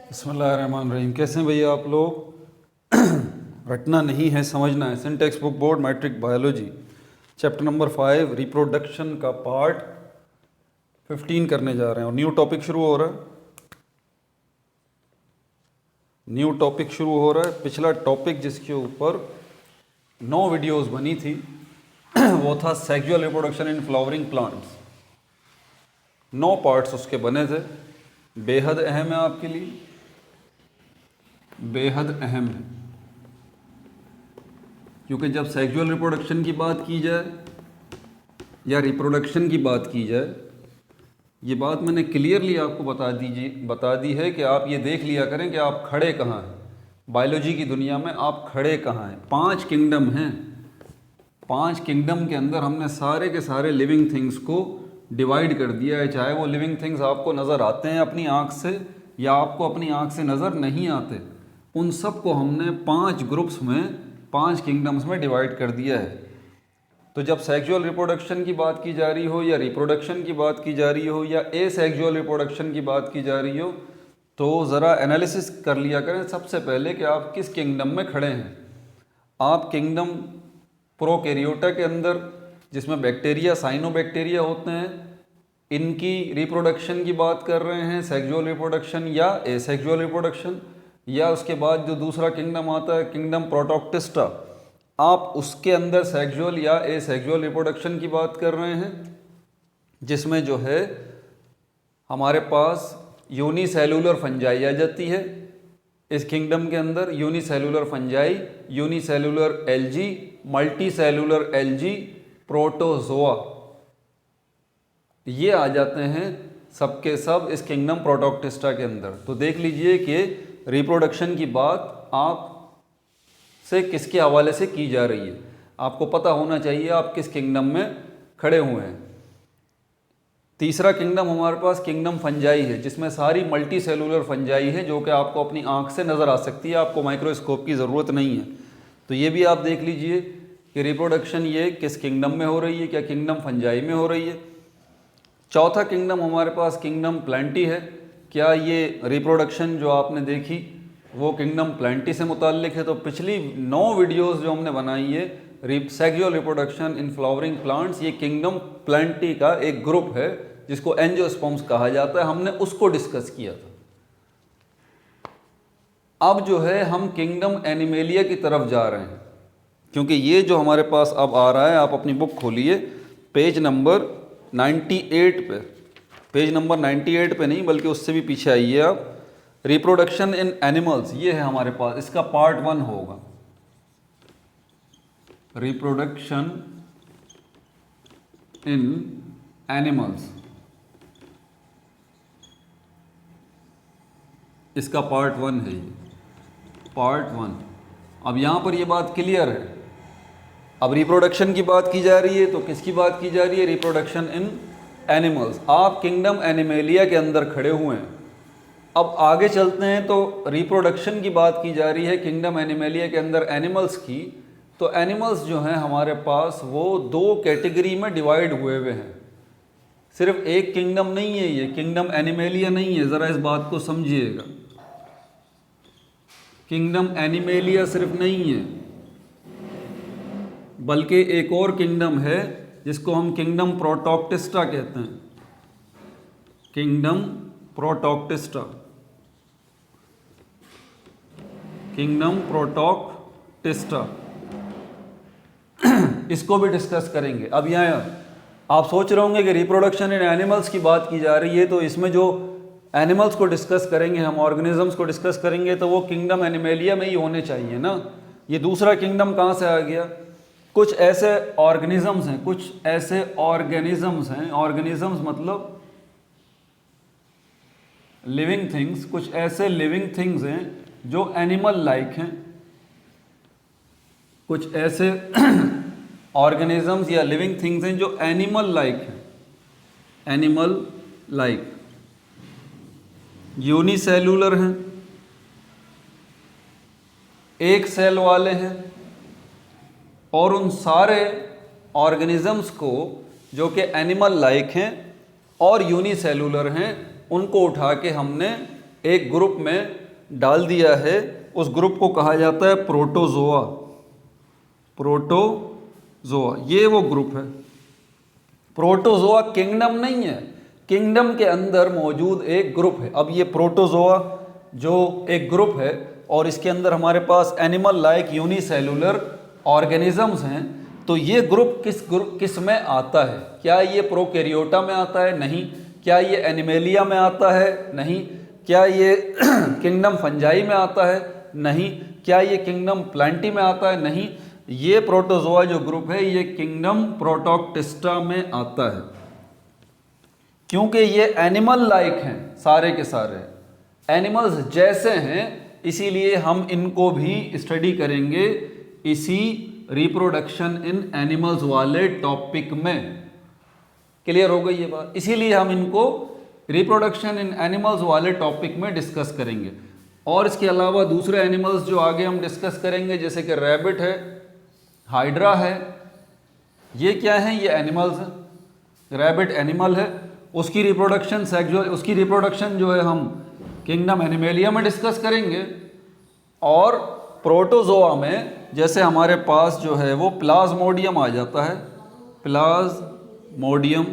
बिस्मिल्लाहिर्रहमानिर्रहीम। कैसे हैं भैया आप लोग? रटना नहीं है, समझना है। Syntax book board matric biology chapter number 5 reproduction का पार्ट 15 करने जा रहे हैं और न्यू टॉपिक शुरू हो रहा है। पिछला टॉपिक जिसके ऊपर 9 वीडियोस बनी थी वो था sexual reproduction in flowering plants. 9 parts उसके बने थे। बेहद अहम है आपके लिए, बेहद अहम है, क्योंकि जब सेक्सुअल रिप्रोडक्शन की बात की जाए या रिप्रोडक्शन की बात की जाए, ये बात मैंने क्लियरली आपको बता दी है कि आप ये देख लिया करें कि आप खड़े कहाँ हैं बायोलॉजी की दुनिया में। आप खड़े कहाँ हैं? 5 किंगडम हैं। 5 किंगडम के अंदर हमने सारे के सारे लिविंग थिंग्स को डिवाइड कर दिया है। चाहे वो लिविंग थिंग्स आपको नज़र आते हैं अपनी आँख से या आपको अपनी आँख से नज़र नहीं आते, उन सब को हमने 5 ग्रुप्स में, 5 किंगडम्स में डिवाइड कर दिया है। तो जब सेक्सुअल रिप्रोडक्शन की बात की जा रही हो या रिप्रोडक्शन की बात की जा रही हो या एसेक्सुअल रिप्रोडक्शन की बात की जा रही हो, तो ज़रा एनालिसिस कर लिया करें सबसे पहले कि आप किस किंगडम में खड़े हैं। आप किंगडम प्रोकैरियोटा के अंदर, जिसमें बैक्टीरिया, साइनोबैक्टीरिया होते हैं, इनकी रिप्रोडक्शन की बात कर रहे हैं, सेक्सुअल रिप्रोडक्शन या एसेक्सुअल रिप्रोडक्शन, या उसके बाद जो दूसरा किंगडम आता है किंगडम प्रोटोक्टिस्टा, आप उसके अंदर सेक्सुअल या एसेक्सुअल रिप्रोडक्शन की बात कर रहे हैं, जिसमें जो है हमारे पास यूनिसेलुलर फंजाई आ जाती है। इस किंगडम के अंदर unicellular fungi, unicellular algae, multicellular algae, protozoa, ये आ जाते हैं सबके सब इस किंगडम प्रोटोक्टिस्टा के अंदर। तो देख लीजिए कि रिप्रोडक्शन की बात आप से किसके हवाले से की जा रही है। आपको पता होना चाहिए आप किस किंगडम में खड़े हुए हैं। तीसरा किंगडम हमारे पास किंगडम फंजाई है, जिसमें सारी मल्टी सेलुलर फंजाई है, जो कि आपको अपनी आंख से नज़र आ सकती है, आपको माइक्रोस्कोप की ज़रूरत नहीं है। तो ये भी आप देख लीजिए कि रिप्रोडक्शन ये किस किंगडम में हो रही है, क्या किंगडम फंजाई में हो रही है। चौथा किंगडम हमारे पास किंगडम प्लांटी है। क्या ये रिप्रोडक्शन जो आपने देखी वो किंगडम प्लांटी से मुताल्लिक है? तो पिछली 9 वीडियोस जो हमने बनाई है sexual reproduction in flowering plants, ये किंगडम प्लांटी का एक ग्रुप है जिसको एंजियोस्पर्म्स कहा जाता है, हमने उसको डिस्कस किया था। अब जो है हम किंगडम एनिमेलिया की तरफ जा रहे हैं, क्योंकि ये जो हमारे पास अब आ रहा है, आप अपनी बुक खोलिए पेज नंबर 98 पे, पेज नंबर 98 पे नहीं बल्कि उससे भी पीछे आइए आप। रिप्रोडक्शन इन एनिमल्स ये है हमारे पास, इसका पार्ट 1 होगा रिप्रोडक्शन इन एनिमल्स, इसका पार्ट 1 है ये, पार्ट 1। अब यहाँ पर ये बात क्लियर है। अब रिप्रोडक्शन की बात की जा रही है, तो किसकी बात की जा रही है? Reproduction in animals. आप किंगडम एनिमेलिया के अंदर खड़े हुए हैं। अब आगे चलते हैं तो रिप्रोडक्शन की बात की जा रही है किंगडम एनिमेलिया के अंदर एनिमल्स की। तो एनिमल्स जो हैं हमारे पास वो 2 कैटेगरी में डिवाइड हुए हैं। सिर्फ एक किंगडम नहीं है, ये किंगडम एनिमेलिया नहीं है, ज़रा इस बात को समझिएगा। किंगडम एनिमेलिया सिर्फ नहीं है, बल्कि एक और किंगडम है जिसको हम किंगडम प्रोटोक्टिस्टा कहते हैं। किंगडम प्रोटोक्टिस्टा, किंगडम प्रोटोक्टिस्टा, इसको भी डिस्कस करेंगे। अब यहाँ आप सोच रहे होंगे कि रिप्रोडक्शन इन एनिमल्स की बात की जा रही है, तो इसमें जो एनिमल्स को डिस्कस करेंगे हम, ऑर्गेनिजम्स को डिस्कस करेंगे, तो वो किंगडम एनिमेलिया में ही होने चाहिए ना। ये दूसरा किंगडम कहाँ से आ गया? कुछ ऐसे ऑर्गेनिजम्स हैं, कुछ ऐसे ऑर्गेनिजम्स हैं, ऑर्गेनिजम्स मतलब लिविंग थिंग्स, कुछ ऐसे लिविंग थिंग्स हैं जो एनिमल लाइक हैं। कुछ ऐसे ऑर्गेनिजम्स या लिविंग थिंग्स हैं जो एनिमल लाइक हैं, एनिमल लाइक, यूनिसेलुलर हैं, एक सेल वाले हैं, और उन सारे ऑर्गेनिजम्स को जो कि एनिमल लाइक हैं और यूनिसेलुलर हैं, उनको उठा के हमने एक ग्रुप में डाल दिया है, उस ग्रुप को कहा जाता है प्रोटोजोआ। प्रोटोजोआ ये वो ग्रुप है। प्रोटोजोआ किंगडम नहीं है, किंगडम के अंदर मौजूद एक ग्रुप है। अब ये प्रोटोजोआ जो एक ग्रुप है और इसके अंदर हमारे पास एनिमल लाइक यूनिसेलुलर ऑर्गेनिजम्स हैं, तो ये ग्रुप किस में आता है? क्या ये प्रोकैरियोटा में आता है? नहीं। क्या ये एनिमेलिया में आता है? नहीं। क्या ये किंगडम फंजाई में आता है? नहीं। क्या ये किंगडम प्लांटी में आता है? नहीं। ये प्रोटोजोआ जो ग्रुप है ये किंगडम प्रोटोक्टिस्टा में आता है, क्योंकि ये एनिमल लाइक हैं, सारे के सारे एनिमल्स जैसे हैं, इसीलिए हम इनको भी स्टडी करेंगे इसी रिप्रोडक्शन इन एनिमल्स वाले टॉपिक में। क्लियर हो गई ये बात? इसीलिए हम इनको रिप्रोडक्शन इन एनिमल्स वाले टॉपिक में डिस्कस करेंगे। और इसके अलावा दूसरे एनिमल्स जो आगे हम डिस्कस करेंगे, जैसे कि रैबिट है, हाइड्रा है, ये क्या है? ये एनिमल्स हैं। रैबिट एनिमल है, उसकी रिप्रोडक्शन सेक्सुअल, उसकी रिप्रोडक्शन जो है हम किंगडम एनिमेलिया में डिस्कस करेंगे। और प्रोटोजोआ में जैसे हमारे पास जो है वो प्लाज्मोडियम आ जाता है। प्लाज्मोडियम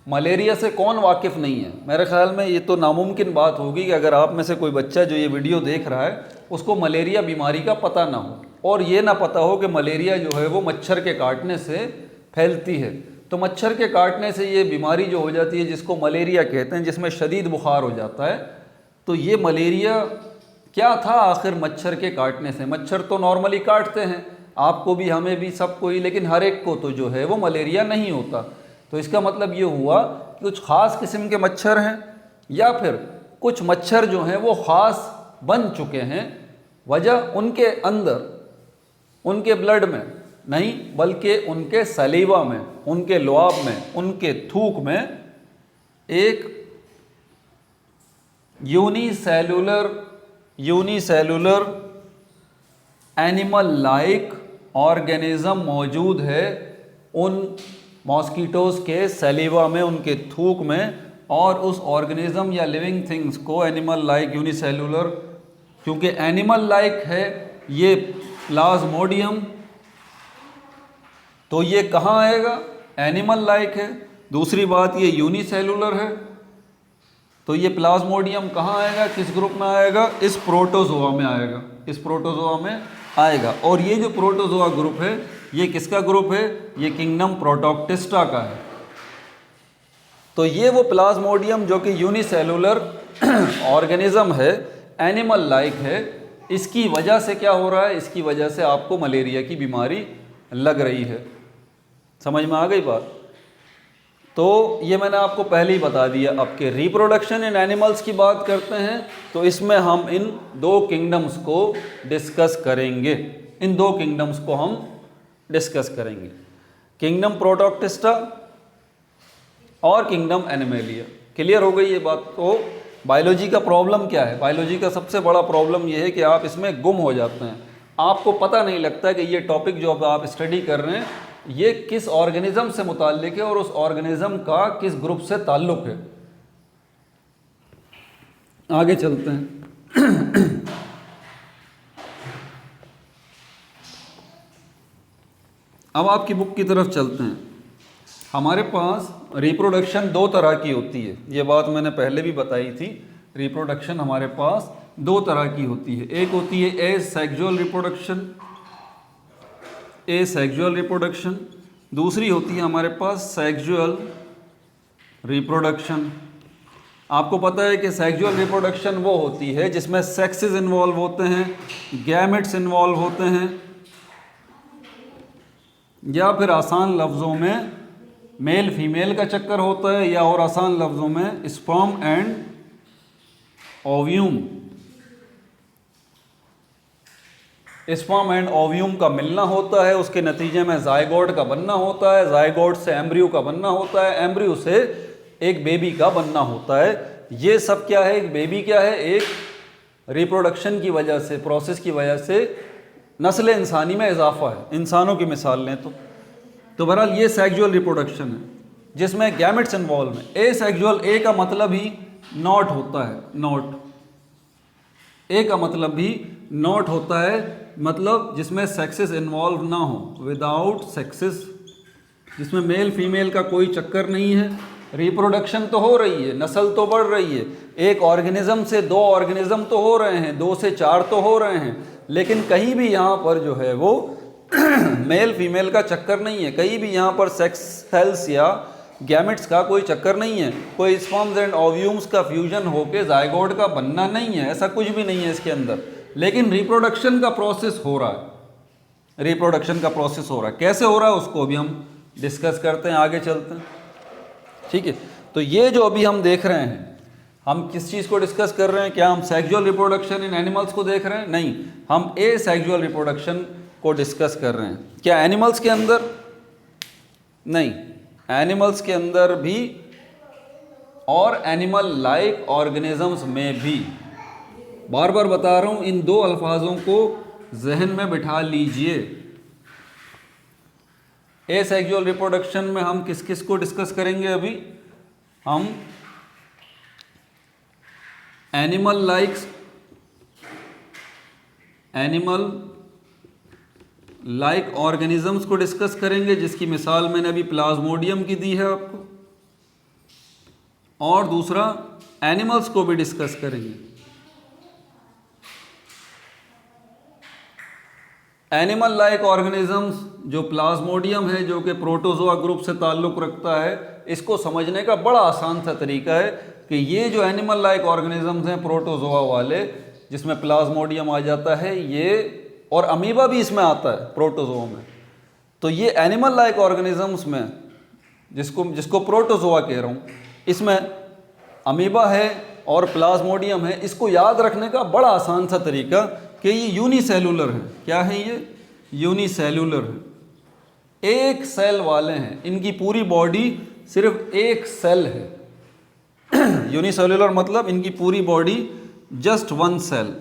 मलेरिया से कौन वाकिफ़ नहीं है? मेरे ख्याल में ये तो नामुमकिन बात होगी कि अगर आप में से कोई बच्चा जो ये वीडियो देख रहा है उसको मलेरिया बीमारी का पता ना हो और ये ना पता हो कि मलेरिया जो है वो मच्छर के काटने से फैलती है। तो मच्छर के काटने से ये बीमारी जो हो जाती है जिसको मलेरिया कहते हैं, जिसमें शदीद बुखार हो जाता है, तो ये मलेरिया क्या था आखिर? मच्छर के काटने से। मच्छर तो नॉर्मली काटते हैं, आपको भी, हमें भी, सबको ही, लेकिन हर एक को तो जो है वो मलेरिया नहीं होता। तो इसका मतलब ये हुआ कि कुछ ख़ास किस्म के मच्छर हैं या फिर कुछ मच्छर जो हैं वो ख़ास बन चुके हैं। वजह उनके अंदर, उनके ब्लड में नहीं बल्कि उनके सलीवा में, उनके लुआब में, उनके थूक में एक यूनिसेलुलर एनिमल लाइक ऑर्गेनिज्म मौजूद है उन मॉस्किटोज़ के सलीवा में, उनके थूक में। और उस ऑर्गेनिज्म या लिविंग थिंग्स को एनिमल लाइक यूनिसेलुलर, क्योंकि एनिमल लाइक है ये प्लाज्मोडियम, तो ये कहाँ आएगा? एनिमल लाइक है। दूसरी बात ये यूनिसेलुलर है, तो ये प्लाज्मोडियम कहाँ आएगा? किस ग्रुप में आएगा? इस प्रोटोजोआ में आएगा, इस प्रोटोजोआ में आएगा। और ये जो प्रोटोजोआ ग्रुप है ये किसका ग्रुप है? ये किंगडम प्रोटोक्टिस्टा का है। तो ये वो प्लाज्मोडियम जो कि यूनिसेलुलर ऑर्गेनिज्म है, एनिमल लाइक है, इसकी वजह से क्या हो रहा है? इसकी वजह से आपको मलेरिया की बीमारी लग रही है। समझ में आ गई बात? तो ये मैंने आपको पहले ही बता दिया। अब के रिप्रोडक्शन इन एनिमल्स की बात करते हैं तो इसमें हम इन दो किंगडम्स को डिस्कस करेंगे। इन दो किंगडम्स को हम डिस्कस करेंगे, किंगडम प्रोटोक्टिस्टा और किंगडम एनिमेलिया। क्लियर हो गई ये बात? तो बायोलॉजी का प्रॉब्लम क्या है? बायोलॉजी का सबसे बड़ा प्रॉब्लम ये है कि आप इसमें गुम हो जाते हैं, आपको पता नहीं लगता कि ये टॉपिक जो अब आप स्टडी कर रहे हैं ये किस ऑर्गेनिज्म से मुताल्लिक है और उस ऑर्गेनिज्म का किस ग्रुप से ताल्लुक़ है। आगे चलते हैं। अब आपकी बुक की तरफ चलते हैं। हमारे पास रिप्रोडक्शन दो तरह की होती है, ये बात मैंने पहले भी बताई थी। रिप्रोडक्शन हमारे पास दो तरह की होती है। एक होती है एसेक्सुअल रिप्रोडक्शन, दूसरी होती है हमारे पास सेक्सुअल रिप्रोडक्शन। आपको पता है कि सेक्सुअल रिप्रोडक्शन वो होती है जिसमें सेक्सेस इन्वॉल्व होते हैं, गैमेट्स इन्वॉल्व होते हैं, या फिर आसान लफ्ज़ों में मेल फीमेल का चक्कर होता है, या और आसान लफ्ज़ों में sperm and ovum, sperm and ovum का मिलना होता है। उसके नतीजे में जायगोट का बनना होता है, जायगोट से एम्ब्रियो का बनना होता है, एम्ब्रियो से एक बेबी का बनना होता है। ये सब क्या है? एक बेबी क्या है? एक रिप्रोडक्शन की वजह से, प्रोसेस की वजह से नस्ल इंसानी में इजाफा है। इंसानों की मिसाल लें तो बहरहाल ये सेक्सुअल रिप्रोडक्शन है। जिसमें गैमेट्स इन्वॉल्व हैं। एसेक्सुअल, ए का मतलब ही नॉट होता है, नॉट, ए का मतलब भी नॉट होता है, मतलब जिसमें सेक्सेस इन्वॉल्व ना हो, विदाउट सेक्सेस, जिसमें मेल फीमेल का कोई चक्कर नहीं है। रिप्रोडक्शन तो हो रही है, नस्ल तो बढ़ रही है, एक ऑर्गेनिज्म से 2 ऑर्गेनिज्म तो हो रहे हैं, 2 से 4 तो हो रहे हैं, लेकिन कहीं भी यहाँ पर जो है वो मेल फीमेल का चक्कर नहीं है, कहीं भी यहाँ पर सेक्स सेल्स या गैमेट्स का कोई चक्कर नहीं है, कोई स्पर्म्स एंड ओव्यूम्स का फ्यूजन होके जायगोट का बनना नहीं है, ऐसा कुछ भी नहीं है इसके अंदर। लेकिन रिप्रोडक्शन का प्रोसेस हो रहा है, रिप्रोडक्शन का प्रोसेस हो रहा है। कैसे हो रहा है उसको अभी हम डिस्कस करते हैं, आगे चलते हैं, ठीक है। तो ये जो अभी हम देख रहे हैं, हम किस चीज़ को डिस्कस कर रहे हैं? क्या हम सेक्सुअल रिप्रोडक्शन इन एनिमल्स को देख रहे हैं? नहीं, हम एसेक्सुअल रिप्रोडक्शन को डिस्कस कर रहे हैं। क्या एनिमल्स के अंदर? नहीं, एनिमल्स के अंदर भी और एनिमल लाइक ऑर्गेनिजम्स में भी। बार बार बता रहा हूं, इन 2 अल्फाजों को जहन में बिठा लीजिए। एसेक्सुअल रिप्रोडक्शन में हम किस किस को डिस्कस करेंगे? अभी हम एनिमल लाइक ऑर्गेनिजम्स को डिस्कस करेंगे, जिसकी मिसाल मैंने अभी प्लाज्मोडियम की दी है आपको, और दूसरा एनिमल्स को भी डिस्कस करेंगे। एनिमल लाइक ऑर्गेनिजम्स जो प्लाज्मोडियम है, जो कि प्रोटोजोआ ग्रुप से ताल्लुक़ रखता है, इसको समझने का बड़ा आसान सा तरीका है कि ये जो एनिमल लाइक ऑर्गेनिजम्स हैं प्रोटोजोआ वाले, जिसमें प्लाज्मोडियम आ जाता है ये, और अमीबा भी इसमें आता है प्रोटोजोआ में, तो ये एनिमल लाइक ऑर्गेनिजम्स में जिसको प्रोटोजोआ कह रहा हूँ, इसमें अमीबा है और प्लाज्मोडियम है। इसको याद रखने का बड़ा आसान सा तरीका कि ये यूनिसेलुलर है। क्या है ये? यूनिसेलुलर है, एक सेल वाले हैं, इनकी पूरी बॉडी सिर्फ एक सेल है। यूनिसेलुलर मतलब इनकी पूरी body just 1 cell,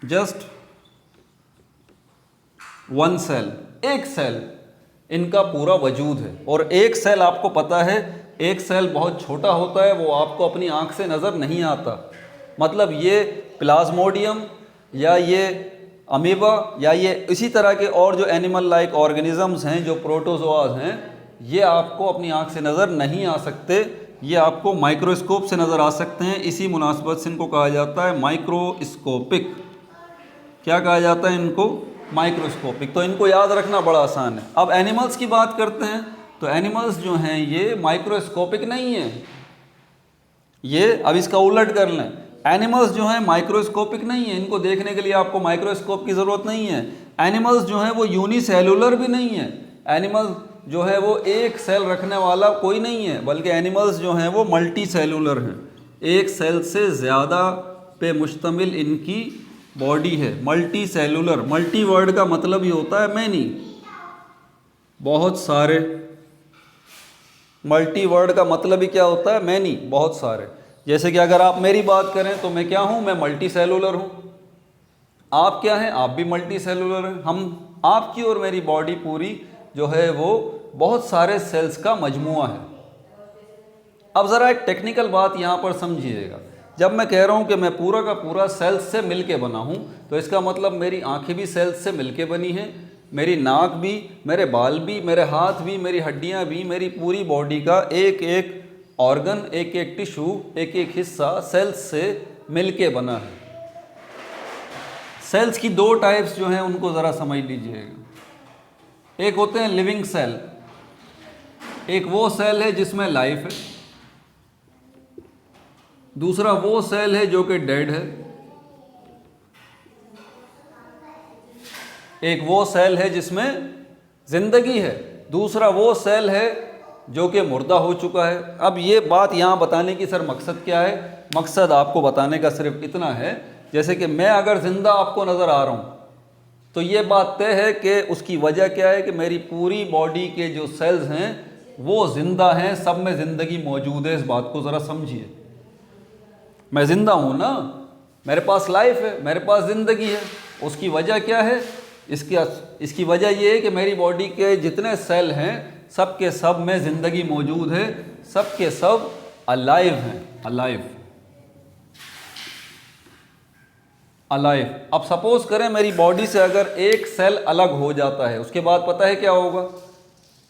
just 1 cell, एक सेल इनका पूरा वजूद है। और एक सेल आपको पता है, एक सेल बहुत छोटा होता है, वो आपको अपनी आंख से नज़र नहीं आता। मतलब ये प्लाज्मोडियम या ये अमीबा या ये इसी तरह के और जो एनिमल लाइक ऑर्गेनिजम्स हैं, जो प्रोटोजोआज हैं, ये आपको अपनी आंख से नज़र नहीं आ सकते, ये आपको माइक्रोस्कोप से नज़र आ सकते हैं। इसी मुनासबत से इनको कहा जाता है माइक्रोस्कोपिक। क्या कहा जाता है इनको? माइक्रोस्कोपिक। तो इनको याद रखना बड़ा आसान है। अब एनिमल्स की बात करते हैं, तो एनिमल्स जो हैं ये माइक्रोस्कोपिक नहीं है, ये अब इसका उलट कर लें, एनिमल्स जो हैं माइक्रोस्कोपिक नहीं है, इनको देखने के लिए आपको माइक्रोस्कोप की ज़रूरत नहीं है। एनिमल्स जो हैं वो यूनिसेलुलर भी नहीं है, एनिमल्स जो है वो एक सेल रखने वाला कोई नहीं है, बल्कि एनिमल्स जो हैं वो मल्टी सेलुलर हैं, एक सेल से ज़्यादा पे मुश्तमिल इनकी बॉडी है। मल्टी सेलुलर, मल्टी वर्ड का मतलब ही होता है मैनी, बहुत सारे। मल्टी वर्ड का मतलब ही क्या होता है? मैनी, बहुत सारे। जैसे कि अगर आप मेरी बात करें तो मैं क्या हूँ? मैं मल्टी सेलुलर हूँ। आप क्या हैं? आप भी मल्टी सेलुलर हैं। हम, आपकी और मेरी बॉडी पूरी जो है वो बहुत सारे सेल्स का मजमुआ है। अब ज़रा एक टेक्निकल बात यहाँ पर समझिएगा। जब मैं कह रहा हूँ कि मैं पूरा का पूरा सेल्स से मिल के बना हूँ, तो इसका मतलब मेरी आँखें भी सेल्स से मिल के बनी हैं, मेरी नाक भी, मेरे बाल भी, मेरे हाथ भी, मेरी हड्डियाँ भी, मेरी पूरी बॉडी का एक एक ऑर्गन, एक एक टिश्यू, एक एक हिस्सा सेल्स से मिलके बना है। सेल्स की 2 टाइप्स जो हैं उनको ज़रा समझ लीजिएगा। एक होते हैं लिविंग सेल, एक वो सेल है जिसमें लाइफ है, दूसरा वो सेल है जो कि डेड है, एक वो सेल है जिसमें ज़िंदगी है, दूसरा वो सेल है जो कि मुर्दा हो चुका है। अब ये बात यहाँ बताने की सर मकसद क्या है? मकसद आपको बताने का सिर्फ इतना है, जैसे कि मैं अगर ज़िंदा आपको नज़र आ रहा हूँ, तो ये बात तय है कि उसकी वजह क्या है कि मेरी पूरी बॉडी के जो सेल्स हैं वो ज़िंदा हैं, सब में ज़िंदगी मौजूद है। इस बात को ज़रा समझिए, मैं ज़िंदा हूँ ना, मेरे पास लाइफ है, मेरे पास ज़िंदगी है। उसकी वजह क्या है? इसकी वजह ये है कि मेरी बॉडी के जितने सेल हैं सब के सब में ज़िंदगी मौजूद है, सब के सब अलाइव हैं, अलाइव, अलाइव। अब सपोज करें मेरी बॉडी से अगर एक सेल अलग हो जाता है, उसके बाद पता है क्या होगा?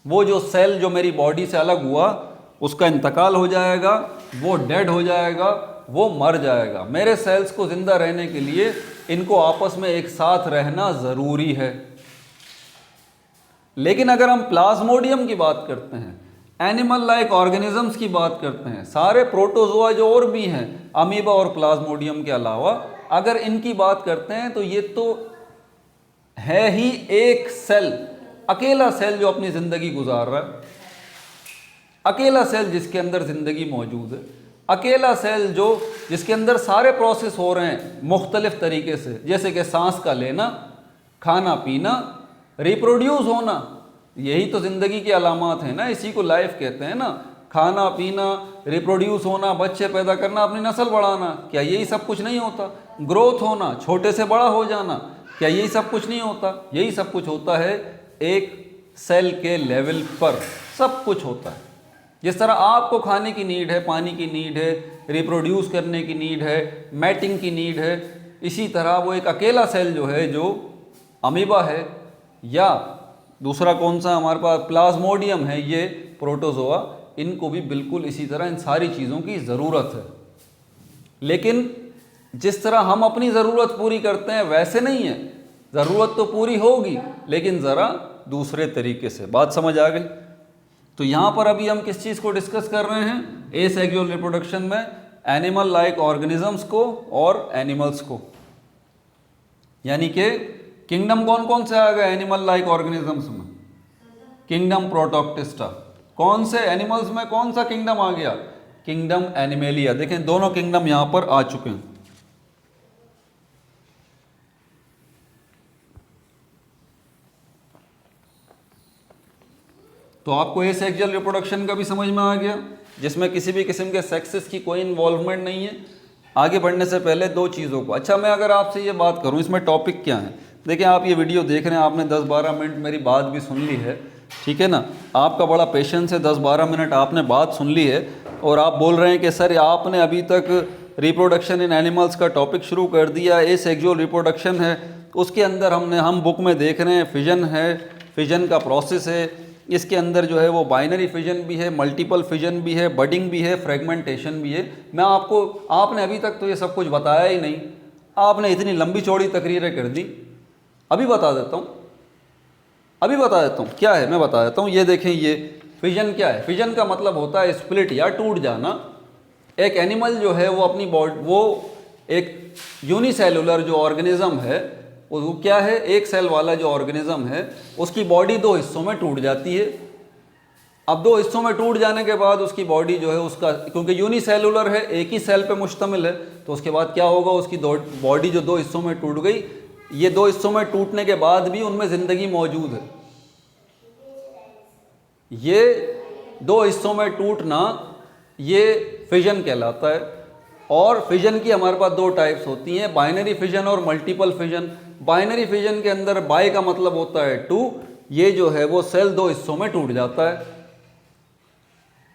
वो जो सेल जो मेरी बॉडी से अलग हुआ उसका इंतकाल हो जाएगा, वो डेड हो जाएगा, वो मर जाएगा। मेरे सेल्स को ज़िंदा रहने के लिए इनको आपस में एक साथ रहना ज़रूरी है। लेकिन अगर हम प्लाज्मोडियम की बात करते हैं, एनिमल लाइक ऑर्गेनिजम्स की बात करते हैं, सारे प्रोटोजोआ जो और भी हैं अमीबा और प्लाज्मोडियम के अलावा, अगर इनकी बात करते हैं तो ये तो है ही एक सेल, अकेला सेल जो अपनी ज़िंदगी गुजार रहा है, अकेला सेल जिसके अंदर ज़िंदगी मौजूद है, अकेला सेल जो जिसके अंदर सारे प्रोसेस हो रहे हैं मुख्तलिफ तरीके से, जैसे कि सांस का लेना, खाना पीना, रिप्रोड्यूस होना। यही तो ज़िंदगी की अलामात हैं ना, इसी को लाइफ कहते हैं ना। खाना पीना, रिप्रोड्यूस होना, बच्चे पैदा करना, अपनी नस्ल बढ़ाना, क्या यही सब कुछ नहीं होता? ग्रोथ होना, छोटे से बड़ा हो जाना, क्या यही सब कुछ नहीं होता? यही सब कुछ होता है एक सेल के लेवल पर, सब कुछ होता है। जिस तरह आपको खाने की नीड है, पानी की नीड है, रिप्रोड्यूस करने की नीड है, मैटिंग की नीड है, इसी तरह वो एक अकेला सेल जो है, जो अमीबा है, या दूसरा कौन सा हमारे पास प्लाज्मोडियम है, ये प्रोटोजोआ, इनको भी बिल्कुल इसी तरह इन सारी चीज़ों की ज़रूरत है। लेकिन जिस तरह हम अपनी ज़रूरत पूरी करते हैं वैसे नहीं है, ज़रूरत तो पूरी होगी लेकिन ज़रा दूसरे तरीके से। बात समझ आ गई? तो यहाँ पर अभी हम किस चीज़ को डिस्कस कर रहे हैं? एसेक्सुअल रिप्रोडक्शन में एनिमल लाइक ऑर्गेनिजम्स को और एनिमल्स को, यानी कि किंगडम कौन कौन से आ गए एनिमल लाइक ऑर्गेनिजम्स में? Kingdom Protoctista. कौन से एनिमल्स में कौन सा किंगडम आ गया? Kingdom animalia. देखें दोनों किंगडम यहाँ पर आ चुके हैं। तो आपको एसेक्सुअल रिप्रोडक्शन का भी समझ में आ गया, जिसमें किसी भी किस्म के सेक्सेस की कोई इन्वॉल्वमेंट नहीं है। आगे बढ़ने से पहले दो चीज़ों को, अच्छा मैं अगर आपसे ये बात करूँ, इसमें टॉपिक क्या है? देखिए आप ये वीडियो देख रहे हैं, आपने 10-12 मिनट मेरी बात भी सुन ली है, ठीक है ना? आपका बड़ा पेशेंस है, 10-12 मिनट आपने बात सुन ली है और आप बोल रहे हैं कि सर आपने अभी तक रिप्रोडक्शन इन एनिमल्स का टॉपिक शुरू कर दिया, एसेक्सुअल रिप्रोडक्शन है, उसके अंदर हम बुक में देख रहे हैं फिजन है, फिजन का प्रोसेस है, इसके अंदर जो है वो बाइनरी फिजन भी है, मल्टीपल फिजन भी है, बडिंग भी है, फ्रेगमेंटेशन भी है। मैं आपने अभी तक तो ये सब कुछ बताया ही नहीं, आपने इतनी लंबी चौड़ी तकरीरें कर दी। अभी बता देता हूँ क्या है, मैं बता देता हूँ। ये देखें, ये फिजन क्या है? फिजन का मतलब होता है स्प्लिट या टूट जाना। एक एनिमल जो है वो अपनी बॉडी, वो एक यूनिसेलुलर जो ऑर्गेनिज्म है, वो क्या है, एक सेल वाला जो ऑर्गेनिज्म है, उसकी बॉडी दो हिस्सों में टूट जाती है। अब दो हिस्सों में टूट जाने के बाद उसकी बॉडी जो है उसका, क्योंकि यूनिसेलुलर है, एक ही सेल पे मुश्तमिल है, तो उसके बाद क्या होगा, उसकी बॉडी जो दो हिस्सों में टूट गई, ये दो हिस्सों में टूटने के बाद भी उनमें ज़िंदगी मौजूद है। ये दो हिस्सों में टूटना ये फिजन कहलाता है। और फिजन की हमारे पास दो टाइप्स होती हैं, बाइनरी फिजन और मल्टीपल फिजन। बाइनरी फिजन के अंदर बाय का मतलब होता है टू, ये जो है वो सेल दो हिस्सों में टूट जाता है।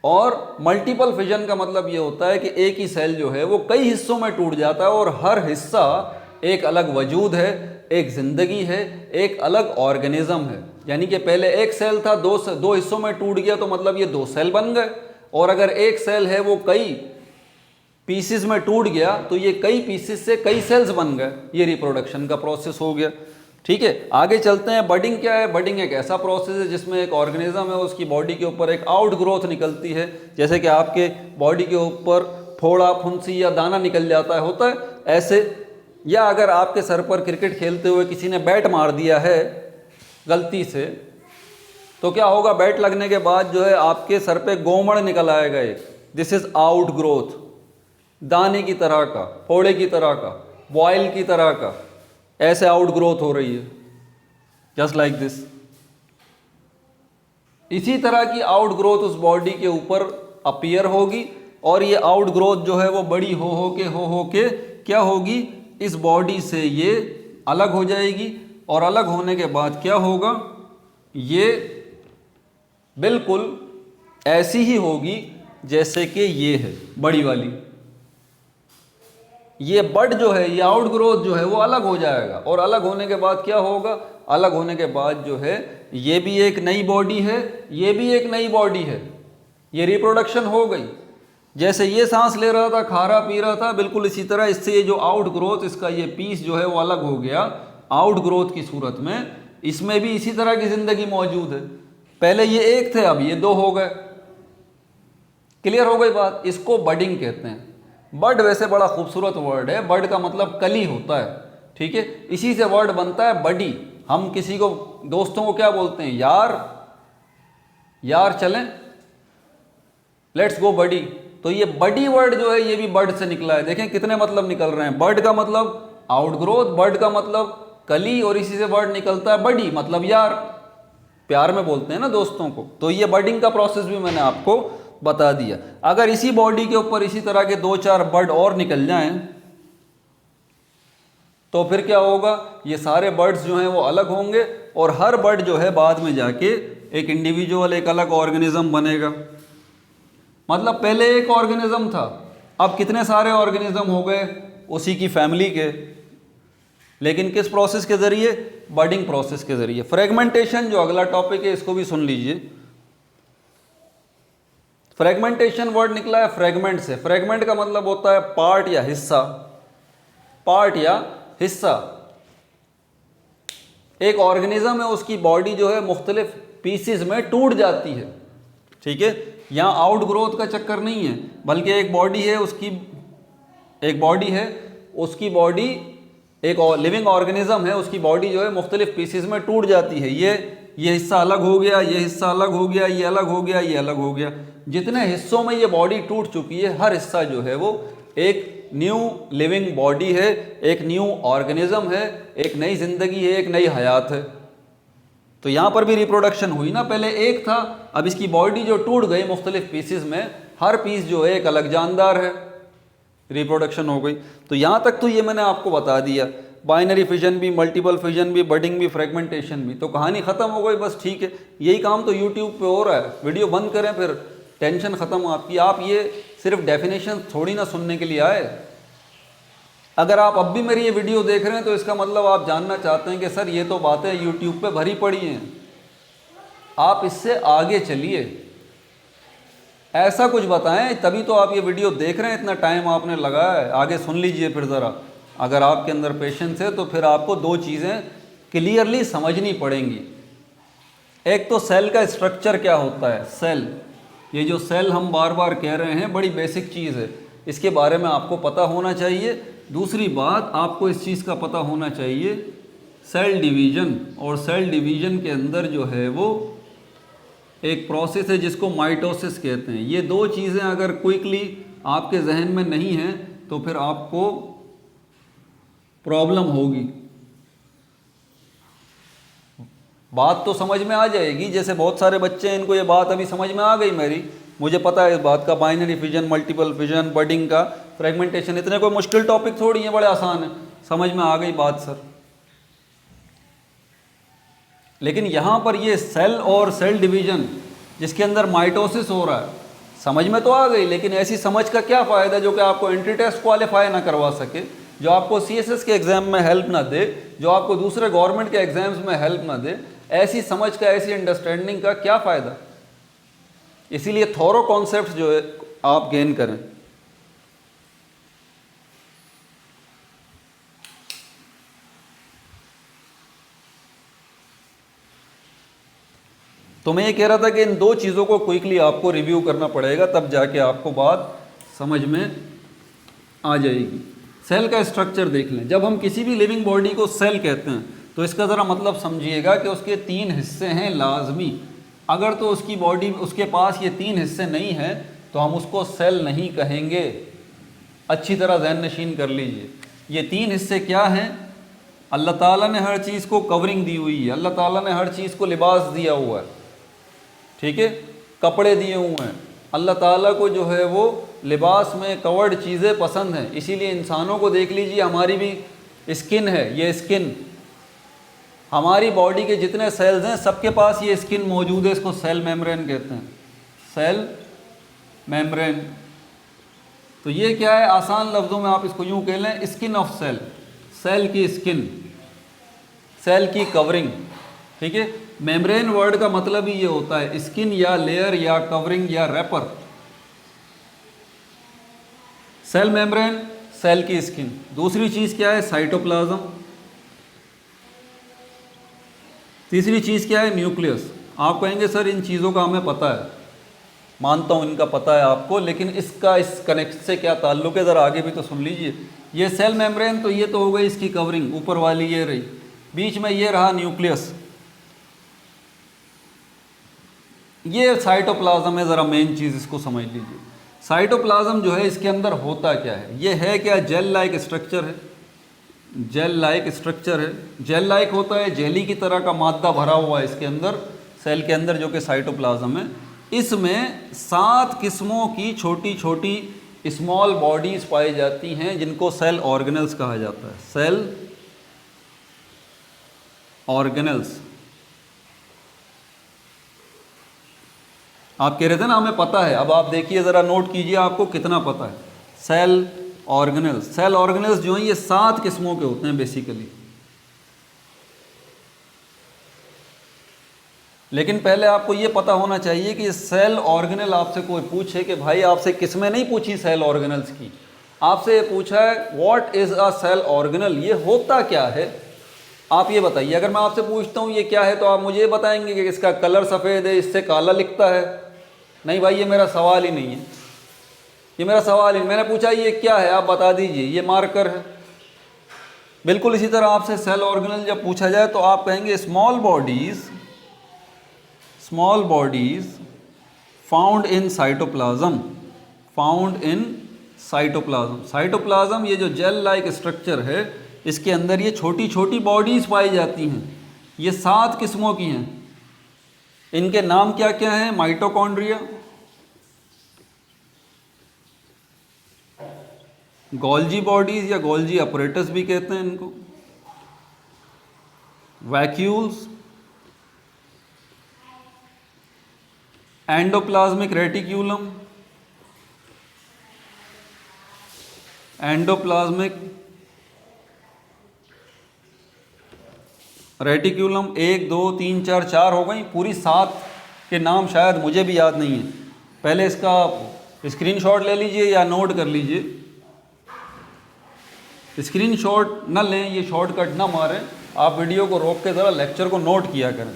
और मल्टीपल फिजन का मतलब ये होता है कि एक ही सेल जो है वो कई हिस्सों में टूट जाता है और हर हिस्सा एक अलग वजूद है, एक ज़िंदगी है, एक अलग ऑर्गेनिज्म है। यानी कि पहले एक सेल था, दो हिस्सों में टूट गया तो मतलब ये दो सेल बन गए। और अगर एक सेल है वो कई पीसेस में टूट गया तो ये कई पीसेस से कई सेल्स बन गए। ये रिप्रोडक्शन का प्रोसेस हो गया। ठीक है, आगे चलते हैं। बडिंग क्या है? बडिंग एक ऐसा प्रोसेस है जिसमें एक ऑर्गेनिज्म है, उसकी बॉडी के ऊपर एक आउट ग्रोथ निकलती है। जैसे कि आपके बॉडी के ऊपर फोड़ा, फुंसी या दाना निकल जाता है, होता है ऐसे। या अगर आपके सर पर क्रिकेट खेलते हुए किसी ने बैट मार दिया है गलती से, तो क्या होगा, बैट लगने के बाद जो है आपके सर पे गोमड़ निकल आएगा एक। दिस इज आउट ग्रोथ, दाने की तरह का, फोड़े की तरह का, बॉयल की तरह का, ऐसे आउट ग्रोथ हो रही है, जस्ट लाइक दिस। इसी तरह की आउट ग्रोथ उस बॉडी के ऊपर अपीयर होगी और ये आउट ग्रोथ जो है वो बड़ी हो के क्या होगी, इस बॉडी से ये अलग हो जाएगी। और अलग होने के बाद क्या होगा, ये बिल्कुल ऐसी ही होगी जैसे कि ये है बड़ी वाली। ये बड जो है, ये आउट ग्रोथ जो है वो अलग हो जाएगा, और अलग होने के बाद क्या होगा, अलग होने के बाद जो है ये भी एक नई बॉडी है, ये भी एक नई बॉडी है, ये रिप्रोडक्शन हो गई। जैसे ये सांस ले रहा था, खा रहा पी रहा था, बिल्कुल इसी तरह इससे ये जो आउट ग्रोथ, इसका ये पीस जो है वो अलग हो गया आउट ग्रोथ की सूरत में। इसमें भी इसी तरह की जिंदगी मौजूद है। पहले ये एक थे, अब ये दो हो गए। क्लियर हो गई बात? इसको बडिंग कहते हैं। बड वैसे बड़ा खूबसूरत वर्ड है, बड का मतलब कली होता है, ठीक है, इसी से वर्ड बनता है बडी। हम किसी को, दोस्तों को क्या बोलते हैं, यार, यार चलें, लेट्स गो बडी। तो ये बडी वर्ड जो है ये भी बर्ड से निकला है। देखें कितने मतलब निकल रहे हैं। बर्ड का मतलब आउटग्रोथ, बर्ड का मतलब कली, और इसी से वर्ड निकलता है बडी, मतलब यार, प्यार में बोलते हैं ना दोस्तों को। तो ये बर्डिंग का प्रोसेस भी मैंने आपको बता दिया। अगर इसी बॉडी के ऊपर इसी तरह के 2-4 बर्ड और निकल जाएं तो फिर क्या होगा, ये सारे बर्ड्स जो हैं वो अलग होंगे, और हर बर्ड जो है बाद में जाके एक इंडिविजुअल, एक अलग ऑर्गेनिज्म बनेगा। मतलब पहले एक ऑर्गेनिज्म था, अब कितने सारे ऑर्गेनिज्म हो गए उसी की फैमिली के, लेकिन किस प्रोसेस के जरिए, बर्डिंग प्रोसेस के जरिए। फ्रेगमेंटेशन जो अगला टॉपिक है इसको भी सुन लीजिए। फ्रेगमेंटेशन वर्ड निकला है फ्रेगमेंट से। फ्रेगमेंट का मतलब होता है पार्ट या हिस्सा, पार्ट या हिस्सा। एक ऑर्गेनिज्म है, उसकी बॉडी जो है मुख्तलिफ पीसेस में टूट जाती है, ठीक है। यहाँ आउट ग्रोथ का चक्कर नहीं है, बल्कि एक बॉडी है, उसकी एक बॉडी है, उसकी बॉडी एक लिविंग ऑर्गेनिज्म है, उसकी बॉडी जो है मुख्तलिफ पीसेस में टूट जाती है। ये हिस्सा अलग हो गया, ये हिस्सा अलग हो गया, ये अलग हो गया, ये अलग हो गया। जितने हिस्सों में ये बॉडी टूट चुकी है, हर हिस्सा जो है वो एक न्यू लिविंग बॉडी है, एक न्यू ऑर्गेनिज्म है, एक नई जिंदगी है, एक नई हयात है। तो यहाँ पर भी रिप्रोडक्शन हुई ना, पहले एक था, अब इसकी बॉडी जो टूट गई मुख्तलिफ पीसेस में, हर पीस जो है एक अलग जानदार है, रिप्रोडक्शन हो गई। तो यहाँ तक तो ये मैंने आपको बता दिया, बाइनरी फिजन भी, मल्टीपल फिजन भी, बडिंग भी, फ्रेगमेंटेशन भी। तो कहानी ख़त्म हो गई, बस ठीक है। यही काम तो यूट्यूब पे हो रहा है, वीडियो बंद करें फिर टेंशन ख़त्म आपकी। आप ये सिर्फ डेफिनेशन थोड़ी ना सुनने के लिए आए। अगर आप अब भी मेरी ये वीडियो देख रहे हैं तो इसका मतलब आप जानना चाहते हैं कि सर ये तो बातें यूट्यूब पे भरी पड़ी हैं, आप इससे आगे चलिए, ऐसा कुछ बताएं, तभी तो आप ये वीडियो देख रहे हैं, इतना टाइम आपने लगाया है। आगे सुन लीजिए फिर ज़रा, अगर आपके अंदर पेशेंस है तो फिर आपको दो चीज़ें क्लियरली समझनी पड़ेंगी। एक तो सेल का स्ट्रक्चर क्या होता है, सेल, ये जो सेल हम बार बार कह रहे हैं बड़ी बेसिक चीज़ है, इसके बारे में आपको पता होना चाहिए। दूसरी बात, आपको इस चीज़ का पता होना चाहिए सेल डिवीज़न, और सेल डिवीज़न के अंदर जो है वो एक प्रोसेस है जिसको माइटोसिस कहते हैं। ये दो चीज़ें अगर क्विकली आपके जहन में नहीं हैं तो फिर आपको प्रॉब्लम होगी। बात तो समझ में आ जाएगी, जैसे बहुत सारे बच्चे हैं, इनको ये बात अभी समझ में आ गई मेरी, मुझे पता है इस बात का, binary fission, multiple fission, budding का, फ्रेगमेंटेशन, इतने कोई मुश्किल टॉपिक थोड़ी है, बड़े आसान है, समझ में आ गई बात सर। लेकिन यहाँ पर ये सेल और सेल डिवीज़न जिसके अंदर माइटोसिस हो रहा है, समझ में तो आ गई, लेकिन ऐसी समझ का क्या फ़ायदा जो कि आपको एंट्री टेस्ट क्वालिफाई ना करवा सके, जो आपको CSS के एग्ज़ाम में हेल्प ना दे, जो आपको दूसरे गवर्नमेंट के एग्ज़ाम्स में हेल्प ना दे। ऐसी समझ का, ऐसी अंडरस्टैंडिंग का क्या फ़ायदा। इसीलिए थोरो कॉन्सेप्ट जो है आप गेन करें। तो मैं ये कह रहा था कि इन दो चीज़ों को क्विकली आपको रिव्यू करना पड़ेगा, तब जाके आपको बात समझ में आ जाएगी। सेल का स्ट्रक्चर देख लें। जब हम किसी भी लिविंग बॉडी को सेल कहते हैं तो इसका ज़रा मतलब समझिएगा कि उसके 3 हिस्से हैं लाजमी। अगर तो उसकी बॉडी, उसके पास ये 3 हिस्से नहीं हैं तो हम उसको सेल नहीं कहेंगे। अच्छी तरह ज़हन नशीन कर लीजिए। ये 3 हिस्से क्या हैं? अल्लाह ताला ने हर चीज़ को कवरिंग दी हुई है, अल्लाह ताला ने हर चीज़ को लिबास दिया हुआ है, ठीक है, कपड़े दिए हुए हैं। अल्लाह ताला को जो है वो लिबास में कवर्ड चीज़ें पसंद हैं, इसीलिए इंसानों को देख लीजिए, हमारी भी स्किन है, ये स्किन हमारी बॉडी के जितने सेल्स हैं सबके पास ये स्किन मौजूद है, इसको सेल मेम्ब्रेन कहते हैं, सेल मेम्ब्रेन। तो ये क्या है, आसान लफ्ज़ों में आप इसको यूँ कह लें, स्किन ऑफ सेल, सेल की स्किन, सेल की कवरिंग, ठीक है। मेम्ब्रेन वर्ड का मतलब ही ये होता है स्किन या लेयर या कवरिंग या रैपर। सेल मेम्ब्रेन, सेल की स्किन। दूसरी चीज़ क्या है, साइटोप्लाज्म। तीसरी चीज़ क्या है, न्यूक्लियस। आप कहेंगे सर इन चीज़ों का हमें पता है, मानता हूँ इनका पता है आपको, लेकिन इसका इस कनेक्ट से क्या ताल्लुक है, ज़रा आगे भी तो सुन लीजिए। ये सेल मेम्ब्रेन तो ये तो हो गई इसकी कवरिंग, ऊपर वाली ये रही, बीच में ये रहा न्यूक्लियस, ये साइटोप्लाज्म है। ज़रा मेन चीज़ इसको समझ लीजिए। साइटोप्लाज्म जो है इसके अंदर होता क्या है, ये है क्या, जेल लाइक स्ट्रक्चर है, जेल लाइक स्ट्रक्चर है। जेल लाइक होता है, जेली की तरह का मादा भरा हुआ है इसके अंदर, सेल के अंदर, जो कि साइटोप्लाज्म है। इसमें 7 किस्मों की छोटी छोटी स्मॉल बॉडीज़ पाई जाती हैं जिनको सेल ऑर्गेनल्स कहा जाता है, सेल ऑर्गेनल्स। आप कह रहे थे ना हमें पता है, अब आप देखिए ज़रा नोट कीजिए आपको कितना पता है। सेल ऑर्गेनल्स, सेल ऑर्गेनल्स जो हैं ये 7 किस्मों के होते हैं बेसिकली। लेकिन पहले आपको ये पता होना चाहिए कि सेल ऑर्गेनल आपसे कोई पूछे कि भाई आपसे किस्में नहीं पूछी सेल ऑर्गेनल्स की, आपसे ये पूछा है what is a cell organelle, ये होता क्या है, आप ये बताइए। अगर मैं आपसे पूछता हूँ ये क्या है तो आप मुझे ये बताएंगे कि इसका कलर सफ़ेद है, इससे काला लिखता है। नहीं भाई, ये मेरा सवाल ही नहीं है, ये मेरा सवाल ही। मैंने पूछा ये क्या है, आप बता दीजिए, ये मार्कर है। बिल्कुल इसी तरह आपसे सेल ऑर्गेनल जब पूछा जाए तो आप कहेंगे small bodies found in cytoplasm, found in cytoplasm. Cytoplasm ये जो जेल लाइक स्ट्रक्चर है इसके अंदर ये छोटी छोटी बॉडीज़ पाई जाती हैं, ये 7 किस्मों की हैं। इनके नाम क्या क्या हैं, माइटोकॉन्ड्रिया, गोल्जी बॉडीज़ या गोल्जी अपरेटस भी कहते हैं इनको, vacuoles, endoplasmic reticulum, endoplasmic reticulum. 1 2 3 4 4 हो गई, पूरी 7 के नाम शायद मुझे भी याद नहीं है। पहले इसका स्क्रीनशॉट ले लीजिए या नोट कर लीजिए। स्क्रीनशॉट न लें, ये शॉर्टकट ना मारें, आप वीडियो को रोक के ज़रा लेक्चर को नोट किया करें।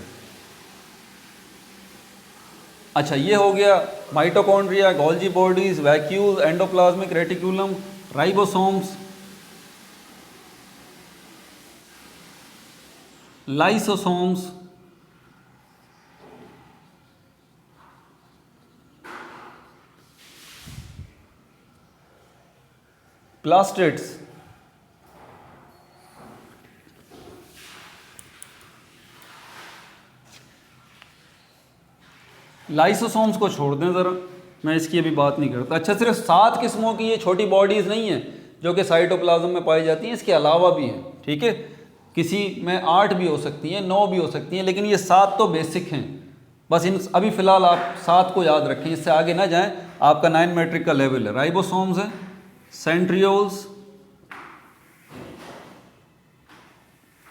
अच्छा, ये हो गया mitochondria, Golgi bodies, vacuoles, endoplasmic reticulum, ribosomes, lysosomes, plastids, lysosomes को छोड़ दें ज़रा, मैं इसकी अभी बात नहीं करता। अच्छा, सिर्फ 7 किस्मों की ये छोटी बॉडीज़ नहीं हैं जो कि साइटोप्लाज्म में पाई जाती हैं, इसके अलावा भी हैं, ठीक है। किसी में 8 भी हो सकती हैं, 9 भी हो सकती हैं, लेकिन ये 7 तो बेसिक हैं। बस इन अभी फ़िलहाल आप 7 को याद रखें, इससे आगे ना जाएं, आपका 9 मैट्रिक का लेवल है। राइबोसोम्स है, सेंट्रियोल्स,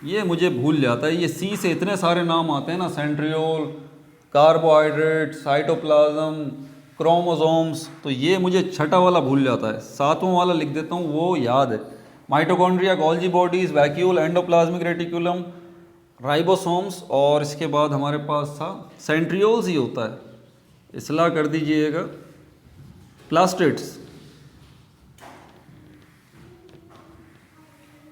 ये मुझे भूल जाता है, ये सी से इतने सारे नाम आते हैं ना, सेंट्रियोल, कार्बोहाइड्रेट, साइटोप्लाज्म, क्रोमोसोम्स, तो ये मुझे छठा वाला भूल जाता है, 7वां वाला लिख देता हूँ, वो याद है। Mitochondria, Golgi bodies, vacuole, endoplasmic reticulum, ribosomes, और इसके बाद हमारे पास था सेंट्रियोल्स ही होता है, इस्लाह कर दीजिएगा, प्लास्टिड्स।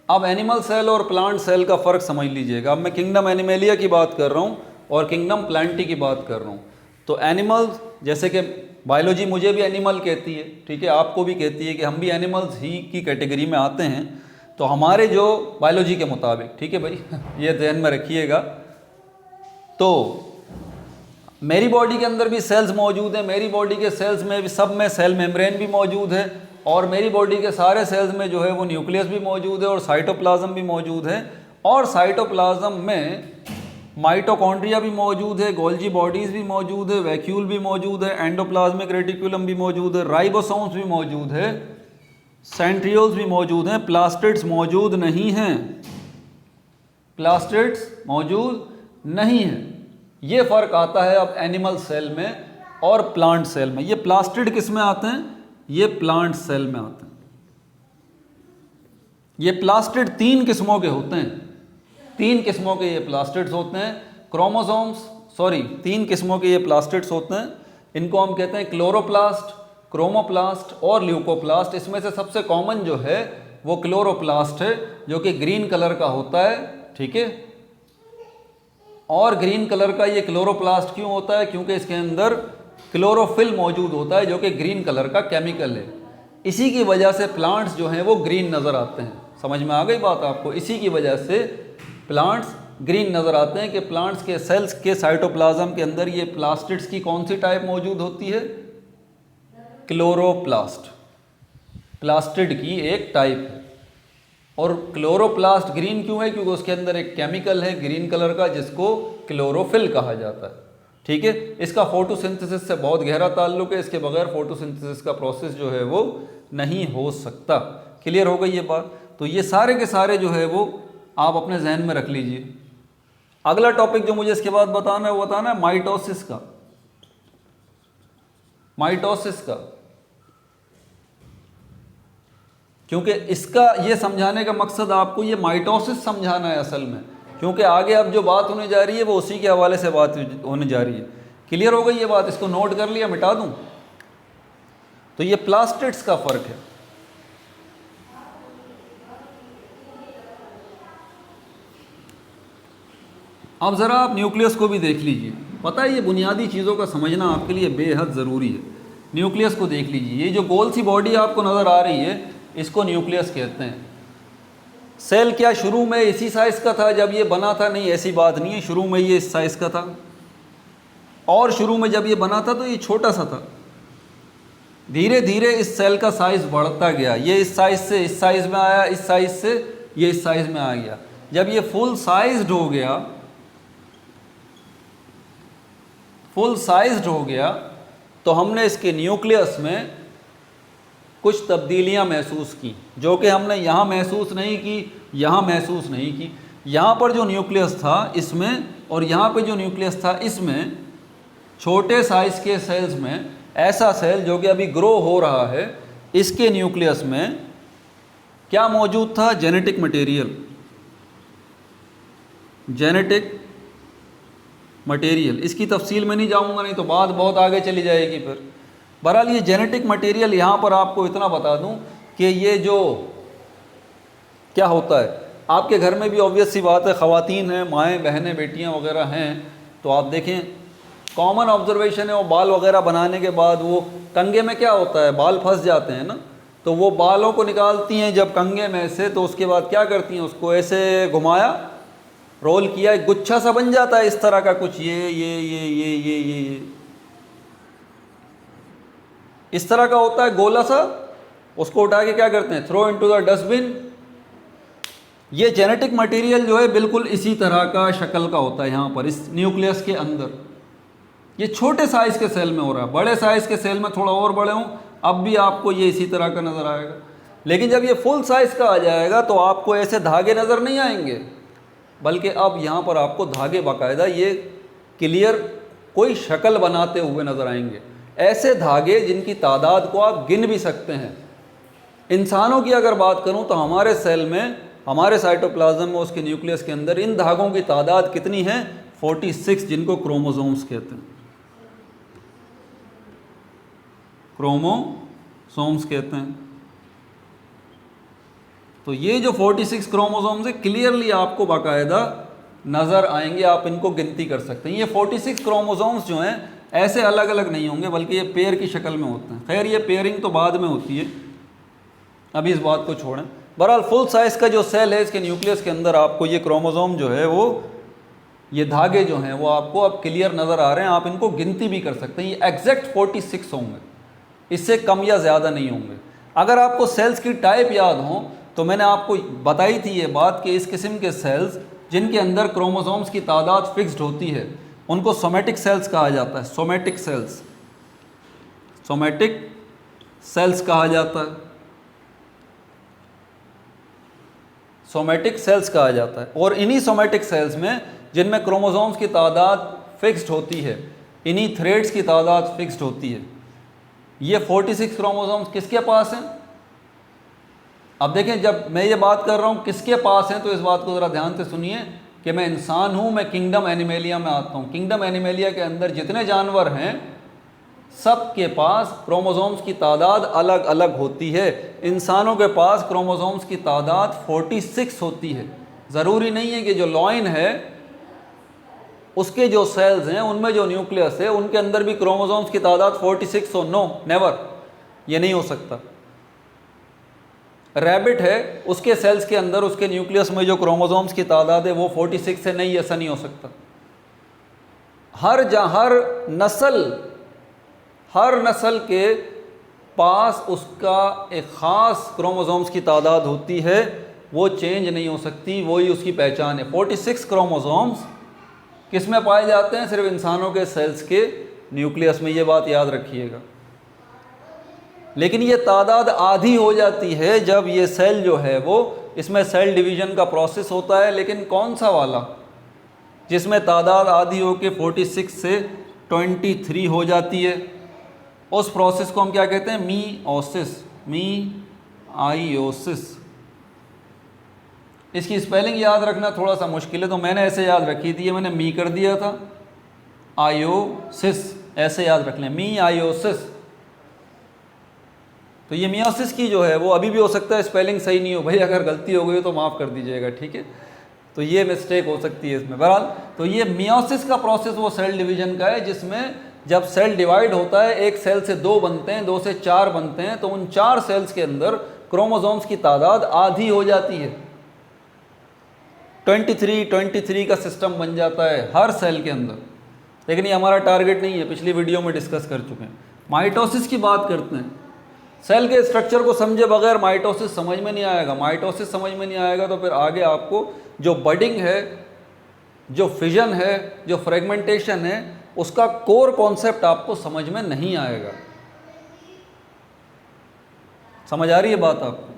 अब एनिमल सेल और प्लांट सेल का फ़र्क समझ लीजिएगा। अब मैं किंगडम एनिमेलिया की बात कर रहा हूँ और किंगडम प्लांटी की बात कर रहा हूँ। तो एनिमल, जैसे कि बायोलॉजी मुझे भी एनिमल कहती है, ठीक है, आपको भी कहती है कि हम भी एनिमल्स ही की कैटेगरी में आते हैं। तो हमारे जो बायोलॉजी के मुताबिक, ठीक है भाई, ये ध्यान में रखिएगा। तो मेरी बॉडी के अंदर भी सेल्स मौजूद हैं, मेरी बॉडी के सेल्स में भी, सब में सेल मेम्ब्रेन भी मौजूद है, और मेरी बॉडी के सारे सेल्स में जो है वो न्यूक्लियस भी मौजूद है और साइटोप्लाज्म भी मौजूद है, और साइटोप्लाज्म में माइटोकॉन्ड्रिया भी मौजूद है, गोल्जी बॉडीज़ भी मौजूद है, वैक्यूल भी मौजूद है, एंडोप्लाज्मिक रेटिकुलम भी मौजूद है, राइबोसोम्स भी मौजूद है, सेंट्रियोल्स भी मौजूद हैं, प्लास्टिड्स मौजूद नहीं हैं, प्लास्टिड्स मौजूद नहीं हैं। ये फ़र्क आता है अब एनिमल सेल में और प्लांट सेल में। ये प्लास्टिड किस में आते हैं? ये प्लांट सेल में आते हैं। ये प्लास्टिड 3 किस्मों के होते हैं, 3 किस्मों के ये प्लास्टिड्स होते हैं। क्रोमोसोम्स 3 किस्मों के ये प्लास्टिड्स होते हैं। इनको हम कहते हैं क्लोरोप्लास्ट, क्रोमोप्लास्ट और ल्यूकोप्लास्ट। इसमें से सबसे कॉमन जो है वो क्लोरोप्लास्ट है, जो कि ग्रीन कलर का होता है, ठीक है। और ग्रीन कलर का ये क्लोरोप्लास्ट क्यों होता है? क्योंकि इसके अंदर क्लोरोफिल मौजूद होता है, जो कि ग्रीन कलर का केमिकल है। इसी की वजह से प्लांट्स जो हैं वो ग्रीन नज़र आते हैं। समझ में आ गई बात आपको? इसी की वजह से प्लांट्स ग्रीन नज़र आते हैं कि प्लांट्स के सेल्स के साइटोप्लाज्म के अंदर ये प्लास्टिड्स की कौन सी टाइप मौजूद होती है? क्लोरोप्लास्ट, प्लास्टिड की एक टाइप है। और क्लोरोप्लास्ट ग्रीन क्यों है? क्योंकि उसके अंदर एक केमिकल है ग्रीन कलर का, जिसको क्लोरोफिल कहा जाता है, ठीक है। इसका फोटोसिंथेसिस से बहुत गहरा ताल्लुक है। इसके बगैर फोटोसिंथेसिस का प्रोसेस जो है वो नहीं हो सकता। क्लियर हो गई ये बात? तो ये सारे के सारे जो है वो आप अपने जहन में रख लीजिए। अगला टॉपिक जो मुझे इसके बाद बताना है वो बताना है माइटोसिस का। माइटोसिस का, क्योंकि इसका ये समझाने का मकसद आपको ये माइटोसिस समझाना है असल में, क्योंकि आगे अब जो बात होने जा रही है वो उसी के हवाले से बात होने जा रही है। क्लियर हो गई ये बात? इसको नोट कर लिया, मिटा दूं? तो ये प्लास्टिड्स का फर्क है। अब ज़रा आप न्यूक्लियस को भी देख लीजिए। पता है ये बुनियादी चीज़ों का समझना आपके लिए बेहद ज़रूरी है। न्यूक्लियस को देख लीजिए। ये जो गोल सी बॉडी आपको नज़र आ रही है इसको न्यूक्लियस कहते हैं। सेल क्या शुरू में इसी साइज़ का था जब ये बना था? नहीं, ऐसी बात नहीं है। शुरू में ये इस साइज़ का था, और शुरू में जब ये बना था तो ये छोटा सा था। धीरे धीरे इस सेल का साइज़ बढ़ता गया। ये इस साइज़ से इस साइज़ में आया, इस साइज़ से ये इस साइज़ में आ गया। जब ये फुल साइज्ड हो गया, फुल साइज्ड हो गया, तो हमने इसके न्यूक्लियस में कुछ तब्दीलियां महसूस की, जो कि हमने यहाँ महसूस नहीं की, यहाँ महसूस नहीं की। यहाँ पर जो न्यूक्लियस था इसमें और यहाँ पे जो न्यूक्लियस था इसमें, छोटे साइज़ के सेल्स में ऐसा सेल जो कि अभी ग्रो हो रहा है, इसके न्यूक्लियस में क्या मौजूद था? Genetic material, genetic material. इसकी तफसील में नहीं जाऊंगा, नहीं तो बात बहुत आगे चली जाएगी फिर। बहरहाल ये जेनेटिक मटेरियल यहाँ पर आपको इतना बता दूं कि ये जो क्या होता है, आपके घर में भी ऑब्वियस सी बात है, ख़वातीन हैं, माएँ बहनें बेटियाँ वगैरह हैं, तो आप देखें कॉमन ऑब्जर्वेशन है, वो बाल वगैरह बनाने के बाद वो कंगे में क्या होता है, बाल फंस जाते हैं ना, तो वो बालों को निकालती हैं जब कंगे में से, तो उसके बाद क्या करती हैं, उसको ऐसे घुमाया, रोल किया, एक गुच्छा सा बन जाता है इस तरह का कुछ, ये इस तरह का होता है गोला सा। उसको उठा के क्या करते हैं? Throw into the dustbin. ये जेनेटिक मटेरियल जो है बिल्कुल इसी तरह का शक्ल का होता है यहाँ पर इस न्यूक्लियस के अंदर। ये छोटे साइज़ के सेल में हो रहा है, बड़े साइज़ के सेल में थोड़ा और बड़े हों अब भी आपको ये इसी तरह का नज़र आएगा। लेकिन जब ये फुल साइज़ का आ जाएगा तो आपको ऐसे धागे नज़र नहीं आएंगे, बल्कि अब यहाँ पर आपको धागे बाकायदा ये क्लियर कोई शक्ल बनाते हुए नज़र आएंगे। ऐसे धागे जिनकी तादाद को आप गिन भी सकते हैं। इंसानों की अगर बात करूँ तो हमारे सेल में, हमारे साइटोप्लाज्म में, उसके न्यूक्लियस के अंदर इन धागों की तादाद कितनी है? 46, जिनको क्रोमोसोम्स कहते हैं, क्रोमोसोम्स कहते हैं। तो ये जो 46 क्रोमोसोम्स है क्लियरली आपको बाकायदा नज़र आएंगे, आप इनको गिनती कर सकते हैं। ये 46 क्रोमोसोम्स जो हैं ऐसे अलग अलग नहीं होंगे, बल्कि ये पेयर की शक्ल में होते हैं। खैर ये पेयरिंग तो बाद में होती है, अभी इस बात को छोड़ें। बहरहाल फुल साइज़ का जो सेल है इसके न्यूक्लियस के अंदर आपको ये क्रोमोसोम जो है वो, ये धागे जो हैं वो आपको अब क्लियर नज़र आ रहे हैं, आप इनको गिनती भी कर सकते हैं। ये एग्जैक्ट 46 होंगे, इससे कम या ज़्यादा नहीं होंगे। अगर आपको सेल्स की टाइप याद हो तो मैंने आपको बताई थी ये बात कि इस किस्म के सेल्स जिनके अंदर क्रोमोसोम्स की तादाद फिक्स्ड होती है उनको सोमेटिक सेल्स कहा जाता है। सोमेटिक सेल्स, सोमेटिक सेल्स कहा जाता है, सोमेटिक सेल्स कहा जाता है। और इन्हीं सोमेटिक सेल्स में जिनमें क्रोमोसोम्स की तादाद फिक्स्ड होती है, इन्हीं थ्रेड्स की तादाद फिक्स्ड होती है। ये 46 क्रोमोसोम्स किसके पास हैं? अब देखें, जब मैं ये बात कर रहा हूँ किसके पास हैं, तो इस बात को ज़रा ध्यान से सुनिए कि मैं इंसान हूँ, मैं किंगडम एनिमेलिया में आता हूँ। किंगडम एनिमेलिया के अंदर जितने जानवर हैं सब के पास क्रोमोसोम्स की तादाद अलग अलग होती है। इंसानों के पास क्रोमोसोम्स की तादाद 46 होती है। ज़रूरी नहीं है कि जो लॉइन है उसके जो सेल्स हैं उनमें जो न्यूक्लियस है उनके अंदर भी क्रोमोसोम्स की तादाद 46 हो। नो, नेवर, ये नहीं हो सकता। रैबिट है, उसके सेल्स के अंदर उसके न्यूक्लियस में जो क्रोमोसोम्स की तादाद है वो 46 से नहीं, ऐसा नहीं हो सकता। हर नस्ल के पास उसका एक ख़ास क्रोमोसोम्स की तादाद होती है, वो चेंज नहीं हो सकती, वही उसकी पहचान है। 46 क्रोमोसोम्स किस में पाए जाते हैं? सिर्फ इंसानों के सेल्स के न्यूक्लियस में, ये बात याद रखिएगा। लेकिन ये तादाद आधी हो जाती है जब ये सेल जो है वो, इसमें सेल डिवीज़न का प्रोसेस होता है, लेकिन कौन सा वाला? जिसमें तादाद आधी होकर 46 से 23 हो जाती है। उस प्रोसेस को हम क्या कहते हैं? मीओसिस, मीआईओसिस। इसकी स्पेलिंग याद रखना थोड़ा सा मुश्किल है, तो मैंने ऐसे याद रखी थी, मैंने मी कर दिया था, आयोसिस ऐसे याद रख लें, मीआईओसिस। तो ये मियोसिस की जो है वो अभी भी हो सकता है स्पेलिंग सही नहीं हो, भाई अगर गलती हो गई तो माफ़ कर दीजिएगा, ठीक है। तो ये मिस्टेक हो सकती है इसमें। बहरहाल तो ये मियोसिस का प्रोसेस वो सेल डिवीज़न का है जिसमें जब सेल डिवाइड होता है, एक सेल से 2 बनते हैं, 2 से 4 बनते हैं, तो उन 4 सेल्स के अंदर क्रोमोसोम्स की तादाद आधी हो जाती है। 23 का सिस्टम बन जाता है हर सेल के अंदर। लेकिन ये हमारा टारगेट नहीं है, पिछली वीडियो में डिस्कस कर चुके हैं। माइटोसिस की बात करते हैं। सेल के स्ट्रक्चर को समझे बगैर माइटोसिस समझ में नहीं आएगा। माइटोसिस समझ में नहीं आएगा तो फिर आगे आपको जो बडिंग है, जो फिजन है, जो फ्रेगमेंटेशन है, उसका कोर कॉन्सेप्ट आपको समझ में नहीं आएगा। समझ आ रही है बात आपको?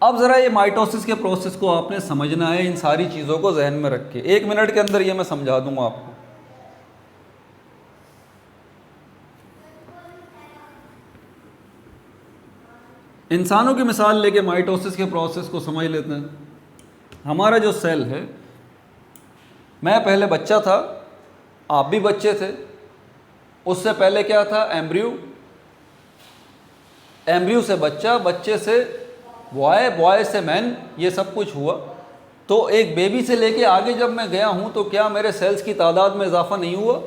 अब ज़रा ये माइटोसिस के प्रोसेस को आपने समझना है, इन सारी चीज़ों को जहन में रख के। 1 मिनट के अंदर ये मैं समझा दूंगा आपको। इंसानों की मिसाल लेके माइटोसिस के प्रोसेस को समझ लेते हैं। हमारा जो सेल है, मैं पहले बच्चा था, आप भी बच्चे थे, उससे पहले क्या था? एम्ब्रियो, एम्ब्रियो से बच्चा, बच्चे से बॉय, बॉय से मैन, ये सब कुछ हुआ। तो एक बेबी से लेके आगे जब मैं गया हूँ तो क्या मेरे सेल्स की तादाद में इजाफा नहीं हुआ?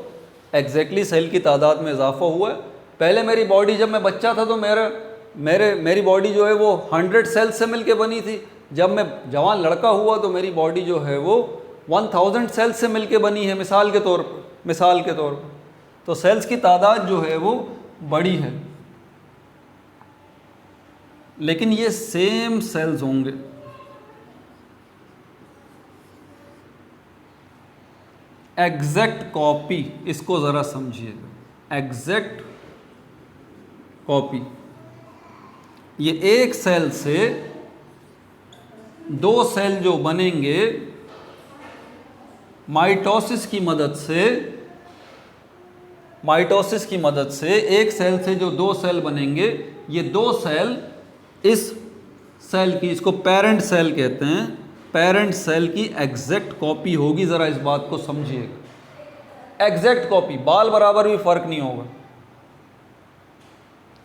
एग्जैक्टली सेल की तादाद में इजाफा हुआ है। पहले मेरी बॉडी, जब मैं बच्चा था तो मेरी बॉडी जो है वो 100 सेल्स से मिलके बनी थी। जब मैं जवान लड़का हुआ तो मेरी बॉडी जो है वो 1000 सेल्स से मिलके बनी है, मिसाल के तौर पर। तो सेल्स की तादाद जो है वो बड़ी है, लेकिन ये सेम सेल्स होंगे। एग्जैक्ट कॉपी, इसको ज़रा समझिएगा। एग्जैक्ट कॉपी, ये एक सेल से 2 सेल जो बनेंगे माइटोसिस की मदद से एक सेल से जो 2 सेल बनेंगे, ये 2 सेल इस सेल की, इसको पेरेंट सेल कहते हैं, पेरेंट सेल की एग्जैक्ट कॉपी होगी। ज़रा इस बात को समझिएगा। एग्जैक्ट कॉपी, बाल बराबर भी फर्क नहीं होगा।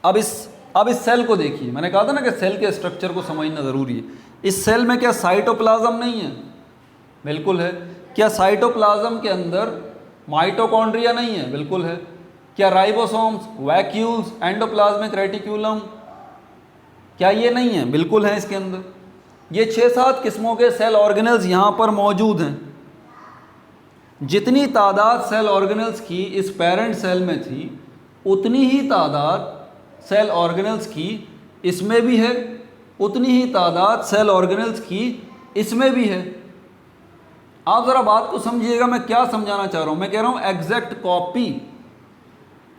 अब इस सेल को देखिए, मैंने कहा था ना कि सेल के स्ट्रक्चर को समझना ज़रूरी है। इस सेल में क्या साइटोप्लाज्म नहीं है? बिल्कुल है। क्या साइटोप्लाज्म के अंदर माइटोकॉन्ड्रिया नहीं है? बिल्कुल है। क्या राइबोसोम्स, वैक्यूल्स, एंडोप्लाज्मिक रेटिक्यूलम, क्या ये नहीं है? बिल्कुल है। इसके अंदर ये 6-7 किस्मों के सेल ऑर्गेनल्स यहाँ पर मौजूद हैं। जितनी तादाद सेल ऑर्गेनल्स की इस पेरेंट सेल में थी, उतनी ही तादाद सेल ऑर्गेनल्स की इसमें भी है, उतनी ही तादाद सेल ऑर्गेनेल्स की इसमें भी है। आप ज़रा बात को समझिएगा, मैं क्या समझाना चाह रहा हूँ। मैं कह रहा हूँ एग्जैक्ट कॉपी।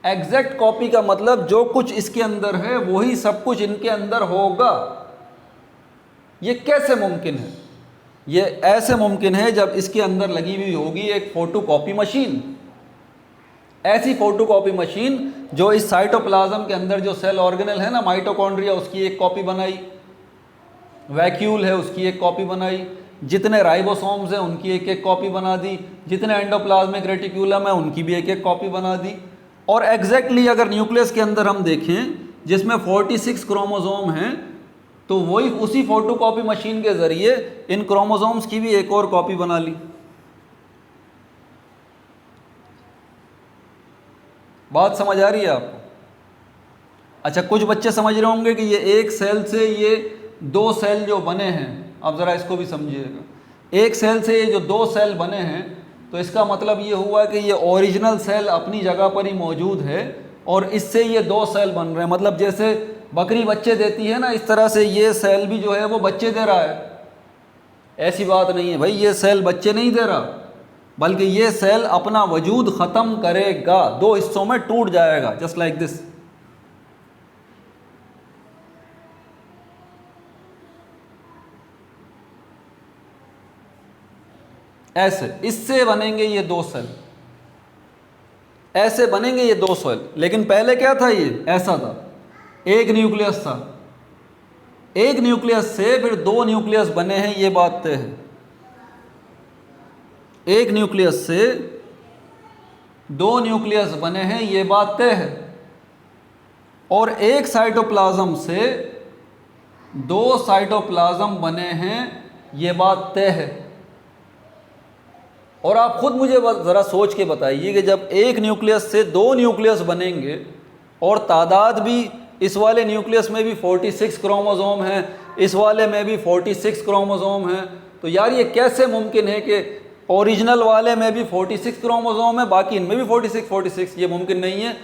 एग्जैक्ट कॉपी का मतलब जो कुछ इसके अंदर है वही सब कुछ इनके अंदर होगा। ये कैसे मुमकिन है? ये ऐसे मुमकिन है जब इसके अंदर लगी हुई होगी एक फोटोकॉपी मशीन। ऐसी फोटोकॉपी मशीन जो इस साइटोप्लाज्म के अंदर जो सेल ऑर्गेनेल है ना, माइटोकॉन्ड्रिया, उसकी एक कॉपी बनाई, वैक्यूल है उसकी एक कॉपी बनाई, जितने राइबोसोम्स हैं उनकी एक एक कॉपी बना दी, जितने एंडोप्लाज्मिक रेटिक्यूलम है उनकी भी एक एक कॉपी बना दी। और एग्जैक्टली अगर न्यूक्लियस के अंदर हम देखें जिसमें 46 क्रोमोसोम हैं, तो वही उसी फोटोकॉपी मशीन के ज़रिए इन क्रोमोसोम्स की भी एक और कॉपी बना ली। बात समझ आ रही है आपको? अच्छा, कुछ बच्चे समझ रहे होंगे कि ये एक सेल से ये दो सेल जो बने हैं, अब ज़रा इसको भी समझिएगा। एक सेल से ये जो दो सेल बने हैं, तो इसका मतलब ये हुआ कि ये ओरिजिनल सेल अपनी जगह पर ही मौजूद है और इससे ये दो सेल बन रहे हैं। मतलब जैसे बकरी बच्चे देती है ना, इस तरह से ये सेल भी जो है वो बच्चे दे रहा है। ऐसी बात नहीं है भाई, ये सेल बच्चे नहीं दे रहा, बल्कि ये सेल अपना वजूद ख़त्म करेगा, दो हिस्सों में टूट जाएगा, जस्ट लाइक दिस। ऐसे इससे बनेंगे ये दो सेल, ऐसे बनेंगे ये दो सेल। लेकिन पहले क्या था? ये ऐसा था, एक न्यूक्लियस था, एक न्यूक्लियस से फिर दो न्यूक्लियस बने हैं, ये बात तय है। एक न्यूक्लियस से दो न्यूक्लियस बने हैं, ये बात तय है। और एक साइटोप्लाज्म से दो साइटोप्लाज्म बने हैं, ये बात तय है। और आप खुद मुझे ज़रा सोच के बताइए कि जब एक न्यूक्लियस से दो न्यूक्लियस बनेंगे और तादाद भी इस वाले न्यूक्लियस में भी 46 क्रोमोसोम हैं, इस वाले में भी 46 क्रोमोसोम हैं, तो यार ये कैसे मुमकिन है कि ओरिजिनल वाले में भी 46 क्रोमोसोम है, बाकी इनमें भी 46? ये मुमकिन नहीं है।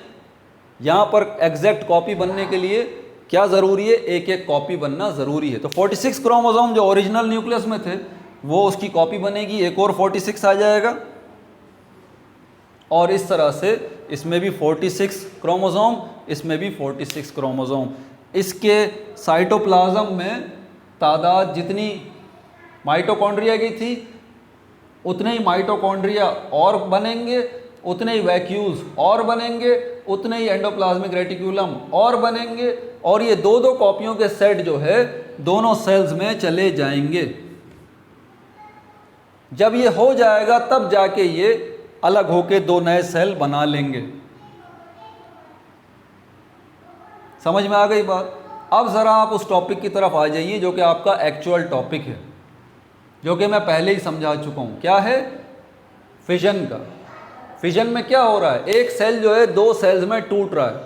यहाँ पर एग्जैक्ट कॉपी बनने के लिए क्या ज़रूरी है? एक एक कॉपी बनना ज़रूरी है। तो 46 क्रोमोसोम जो ओरिजिनल न्यूक्लियस में थे वो उसकी कॉपी बनेगी, एक और 46 आ जाएगा, और इस तरह से इसमें भी 46 क्रोमोसोम, इसमें भी 46 क्रोमोसोम। इसके साइटोप्लाज्म में तादाद जितनी माइटोकॉन्ड्रिया की थी उतने ही माइटोकॉन्ड्रिया और बनेंगे, उतने ही वैक्यूल्स और बनेंगे, उतने ही एंडोप्लाज्मिक रेटिक्यूलम और बनेंगे, और ये दो दो कॉपियों के सेट जो है दोनों सेल्स में चले जाएंगे। जब ये हो जाएगा तब जाके ये अलग होके दो नए सेल बना लेंगे। समझ में आ गई बात? अब ज़रा आप उस टॉपिक की तरफ आ जाइए जो कि आपका एक्चुअल टॉपिक है, जो कि मैं पहले ही समझा चुका हूँ। क्या है? फिजन का। फिजन में क्या हो रहा है? एक सेल जो है दो सेल्स में टूट रहा है।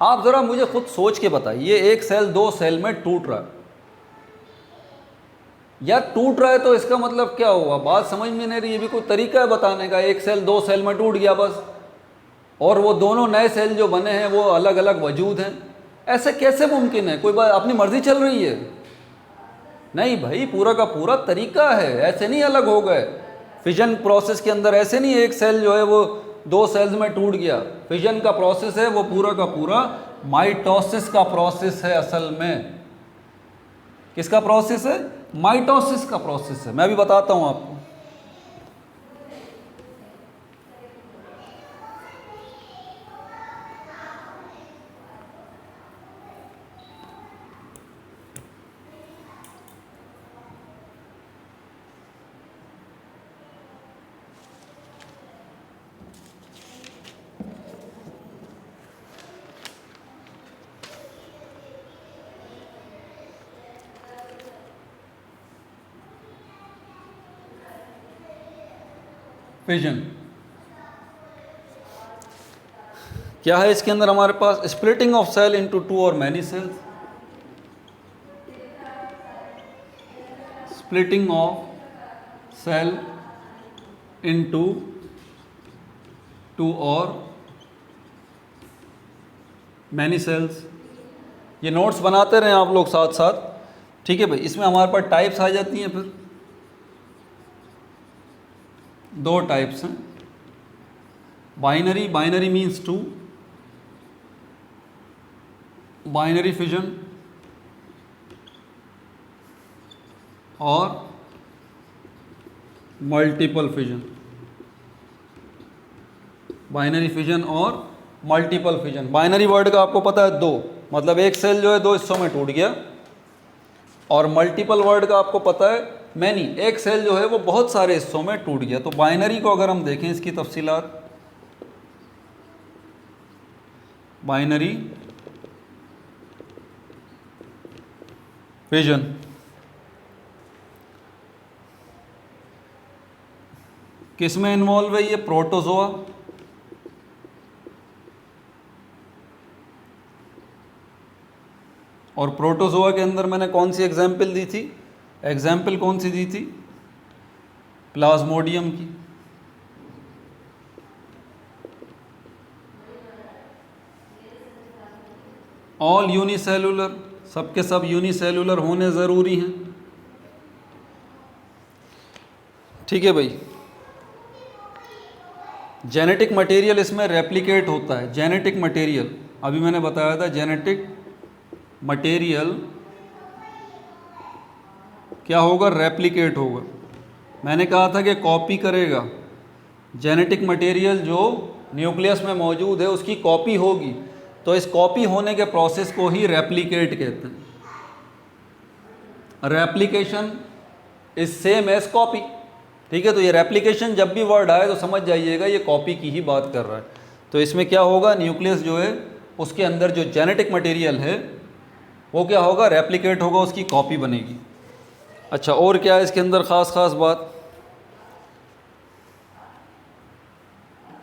आप ज़रा मुझे खुद सोच के बताइए, एक सेल दो सेल में टूट रहा है, या टूट रहा है तो इसका मतलब क्या हुआ? बात समझ में नहीं रही। ये भी कोई तरीका है बताने का? एक सेल दो सेल में टूट गया बस, और वो दोनों नए सेल जो बने हैं वो अलग अलग वजूद हैं। ऐसे कैसे मुमकिन है? कोई बात अपनी मर्जी चल रही है? नहीं भाई, पूरा का पूरा तरीका है, ऐसे नहीं अलग हो गए। फिजन प्रोसेस के अंदर ऐसे नहीं एक सेल जो है वो दो सेल्स में टूट गया। फिजन का प्रोसेस है वो पूरा का पूरा माइटोसिस का प्रोसेस है। असल में किसका प्रोसेस है? माइटोसिस का प्रोसेस है। मैं भी बताता हूं आपको। फिजन क्या है? इसके अंदर हमारे पास splitting of cell into two और many cells, splitting of cell into two और मैनी सेल्स, ये नोट्स बनाते रहें आप लोग साथ साथ, ठीक है भाई। इसमें हमारे पास टाइप्स आ जाती हैं, फिर 2 टाइप्स हैं। Binary, binary means 2, binary fission, और मल्टीपल फिजन। बाइनरी फिजन और मल्टीपल फिजन। बाइनरी वर्ड का आपको पता है 2, मतलब एक सेल जो है 2 हिस्सों में टूट गया, और मल्टीपल वर्ड का आपको पता है मैनी, एक सेल जो है वो बहुत सारे हिस्सों में टूट गया। तो बाइनरी को अगर हम देखें इसकी तफसीलात, बाइनरी फिजन, किस में इन्वॉल्व है ये? प्रोटोजोआ, और प्रोटोजोआ के अंदर मैंने कौन सी एग्जाम्पल दी थी? एग्जाम्पल कौन सी दी थी? प्लाज्मोडियम की। ऑल यूनिसेलुलर, सबके सब यूनिसेलुलर होने ज़रूरी हैं, ठीक है भाई। जेनेटिक मटेरियल इसमें रेप्लिकेट होता है। जेनेटिक मटेरियल अभी मैंने बताया था, जेनेटिक मटेरियल क्या होगा? रेप्लिकेट होगा। मैंने कहा था कि कॉपी करेगा। जेनेटिक मटेरियल जो न्यूक्लियस में मौजूद है उसकी कॉपी होगी, तो इस कॉपी होने के प्रोसेस को ही रेप्लिकेट कहते हैं। Replication is same as copy, ठीक है। तो ये रेप्लिकेशन जब भी वर्ड आए तो समझ जाइएगा ये कॉपी की ही बात कर रहा है। तो इसमें क्या होगा? न्यूक्लियस जो है उसके अंदर जो जेनेटिक मटेरियल है वो क्या होगा? रेप्लिकेट होगा, उसकी कॉपी बनेगी। अच्छा, और क्या है इसके अंदर ख़ास बात?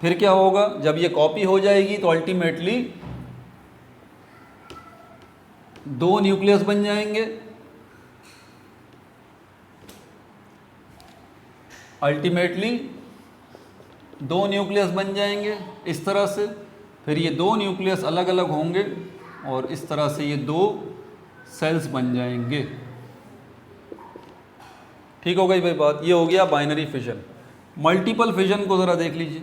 फिर क्या होगा? जब ये कॉपी हो जाएगी तो अल्टीमेटली 2 न्यूक्लियस बन जाएंगे। अल्टीमेटली 2 न्यूक्लियस बन जाएंगे इस तरह से। फिर ये 2 न्यूक्लियस अलग अलग होंगे और इस तरह से ये 2 सेल्स बन जाएंगे। ठीक हो गई भाई बात? ये हो गया बाइनरी फिजन। मल्टीपल फिजन को ज़रा देख लीजिए।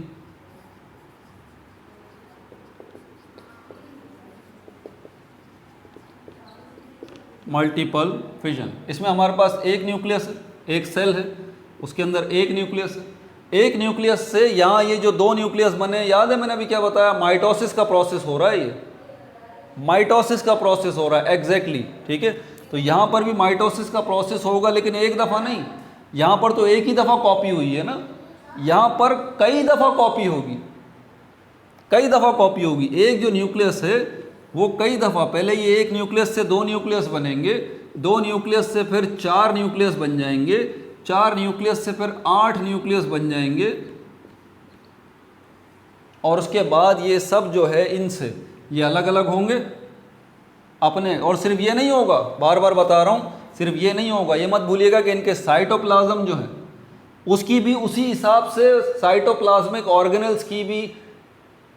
मल्टीपल फिजन, इसमें हमारे पास एक न्यूक्लियस है, एक सेल है, उसके अंदर एक न्यूक्लियस है। एक न्यूक्लियस से यहाँ ये जो 2 न्यूक्लियस बने, याद है मैंने अभी क्या बताया? माइटोसिस का प्रोसेस हो रहा है, ये माइटोसिस का प्रोसेस हो रहा है एग्जैक्टली, ठीक है। तो यहाँ पर भी माइटोसिस का प्रोसेस होगा, लेकिन एक दफ़ा नहीं। यहाँ पर तो एक ही दफ़ा कॉपी हुई है ना, यहाँ पर कई दफ़ा कॉपी होगी, कई दफ़ा कॉपी होगी। एक जो न्यूक्लियस है वो कई दफ़ा, पहले ये एक न्यूक्लियस से 2 न्यूक्लियस बनेंगे, 2 न्यूक्लियस से फिर 4 न्यूक्लियस बन जाएंगे, 4 न्यूक्लियस से फिर 8 न्यूक्लियस बन जाएंगे, और उसके बाद ये सब जो है इनसे ये अलग अलग होंगे अपने। और सिर्फ ये नहीं होगा, बार बार बता रहा हूँ, सिर्फ ये नहीं होगा, ये मत भूलिएगा कि इनके साइटोप्लाज्म जो है उसकी भी उसी हिसाब से, साइटोप्लाज्मिक ऑर्गेनेल्स की भी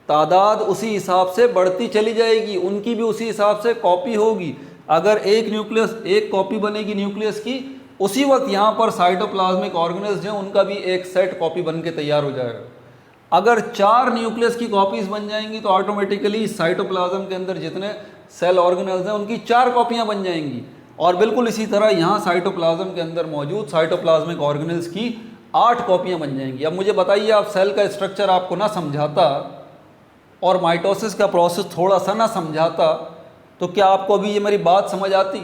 तादाद उसी हिसाब से बढ़ती चली जाएगी, उनकी भी उसी हिसाब से कॉपी होगी। अगर एक न्यूक्लियस, एक कॉपी बनेगी न्यूक्लियस की, उसी वक्त यहाँ पर साइटोप्लाज्मिक ऑर्गेनेल्स जो हैं उनका भी एक सेट कॉपी बन के तैयार हो जाएगा। अगर 4 न्यूक्लियस की कॉपीज बन जाएंगी तो ऑटोमेटिकली साइटोप्लाज्म के अंदर जितने सेल ऑर्गेनेल्स हैं उनकी 4 कॉपियाँ बन जाएंगी। और बिल्कुल इसी तरह यहाँ साइटोप्लाज्म के अंदर मौजूद साइटोप्लाज्मिक ऑर्गेनेल्स की 8 कॉपियाँ बन जाएंगी। अब मुझे बताइए, आप सेल का स्ट्रक्चर आपको ना समझाता और माइटोसिस का प्रोसेस थोड़ा सा ना समझाता तो क्या आपको अभी ये मेरी बात समझ आती?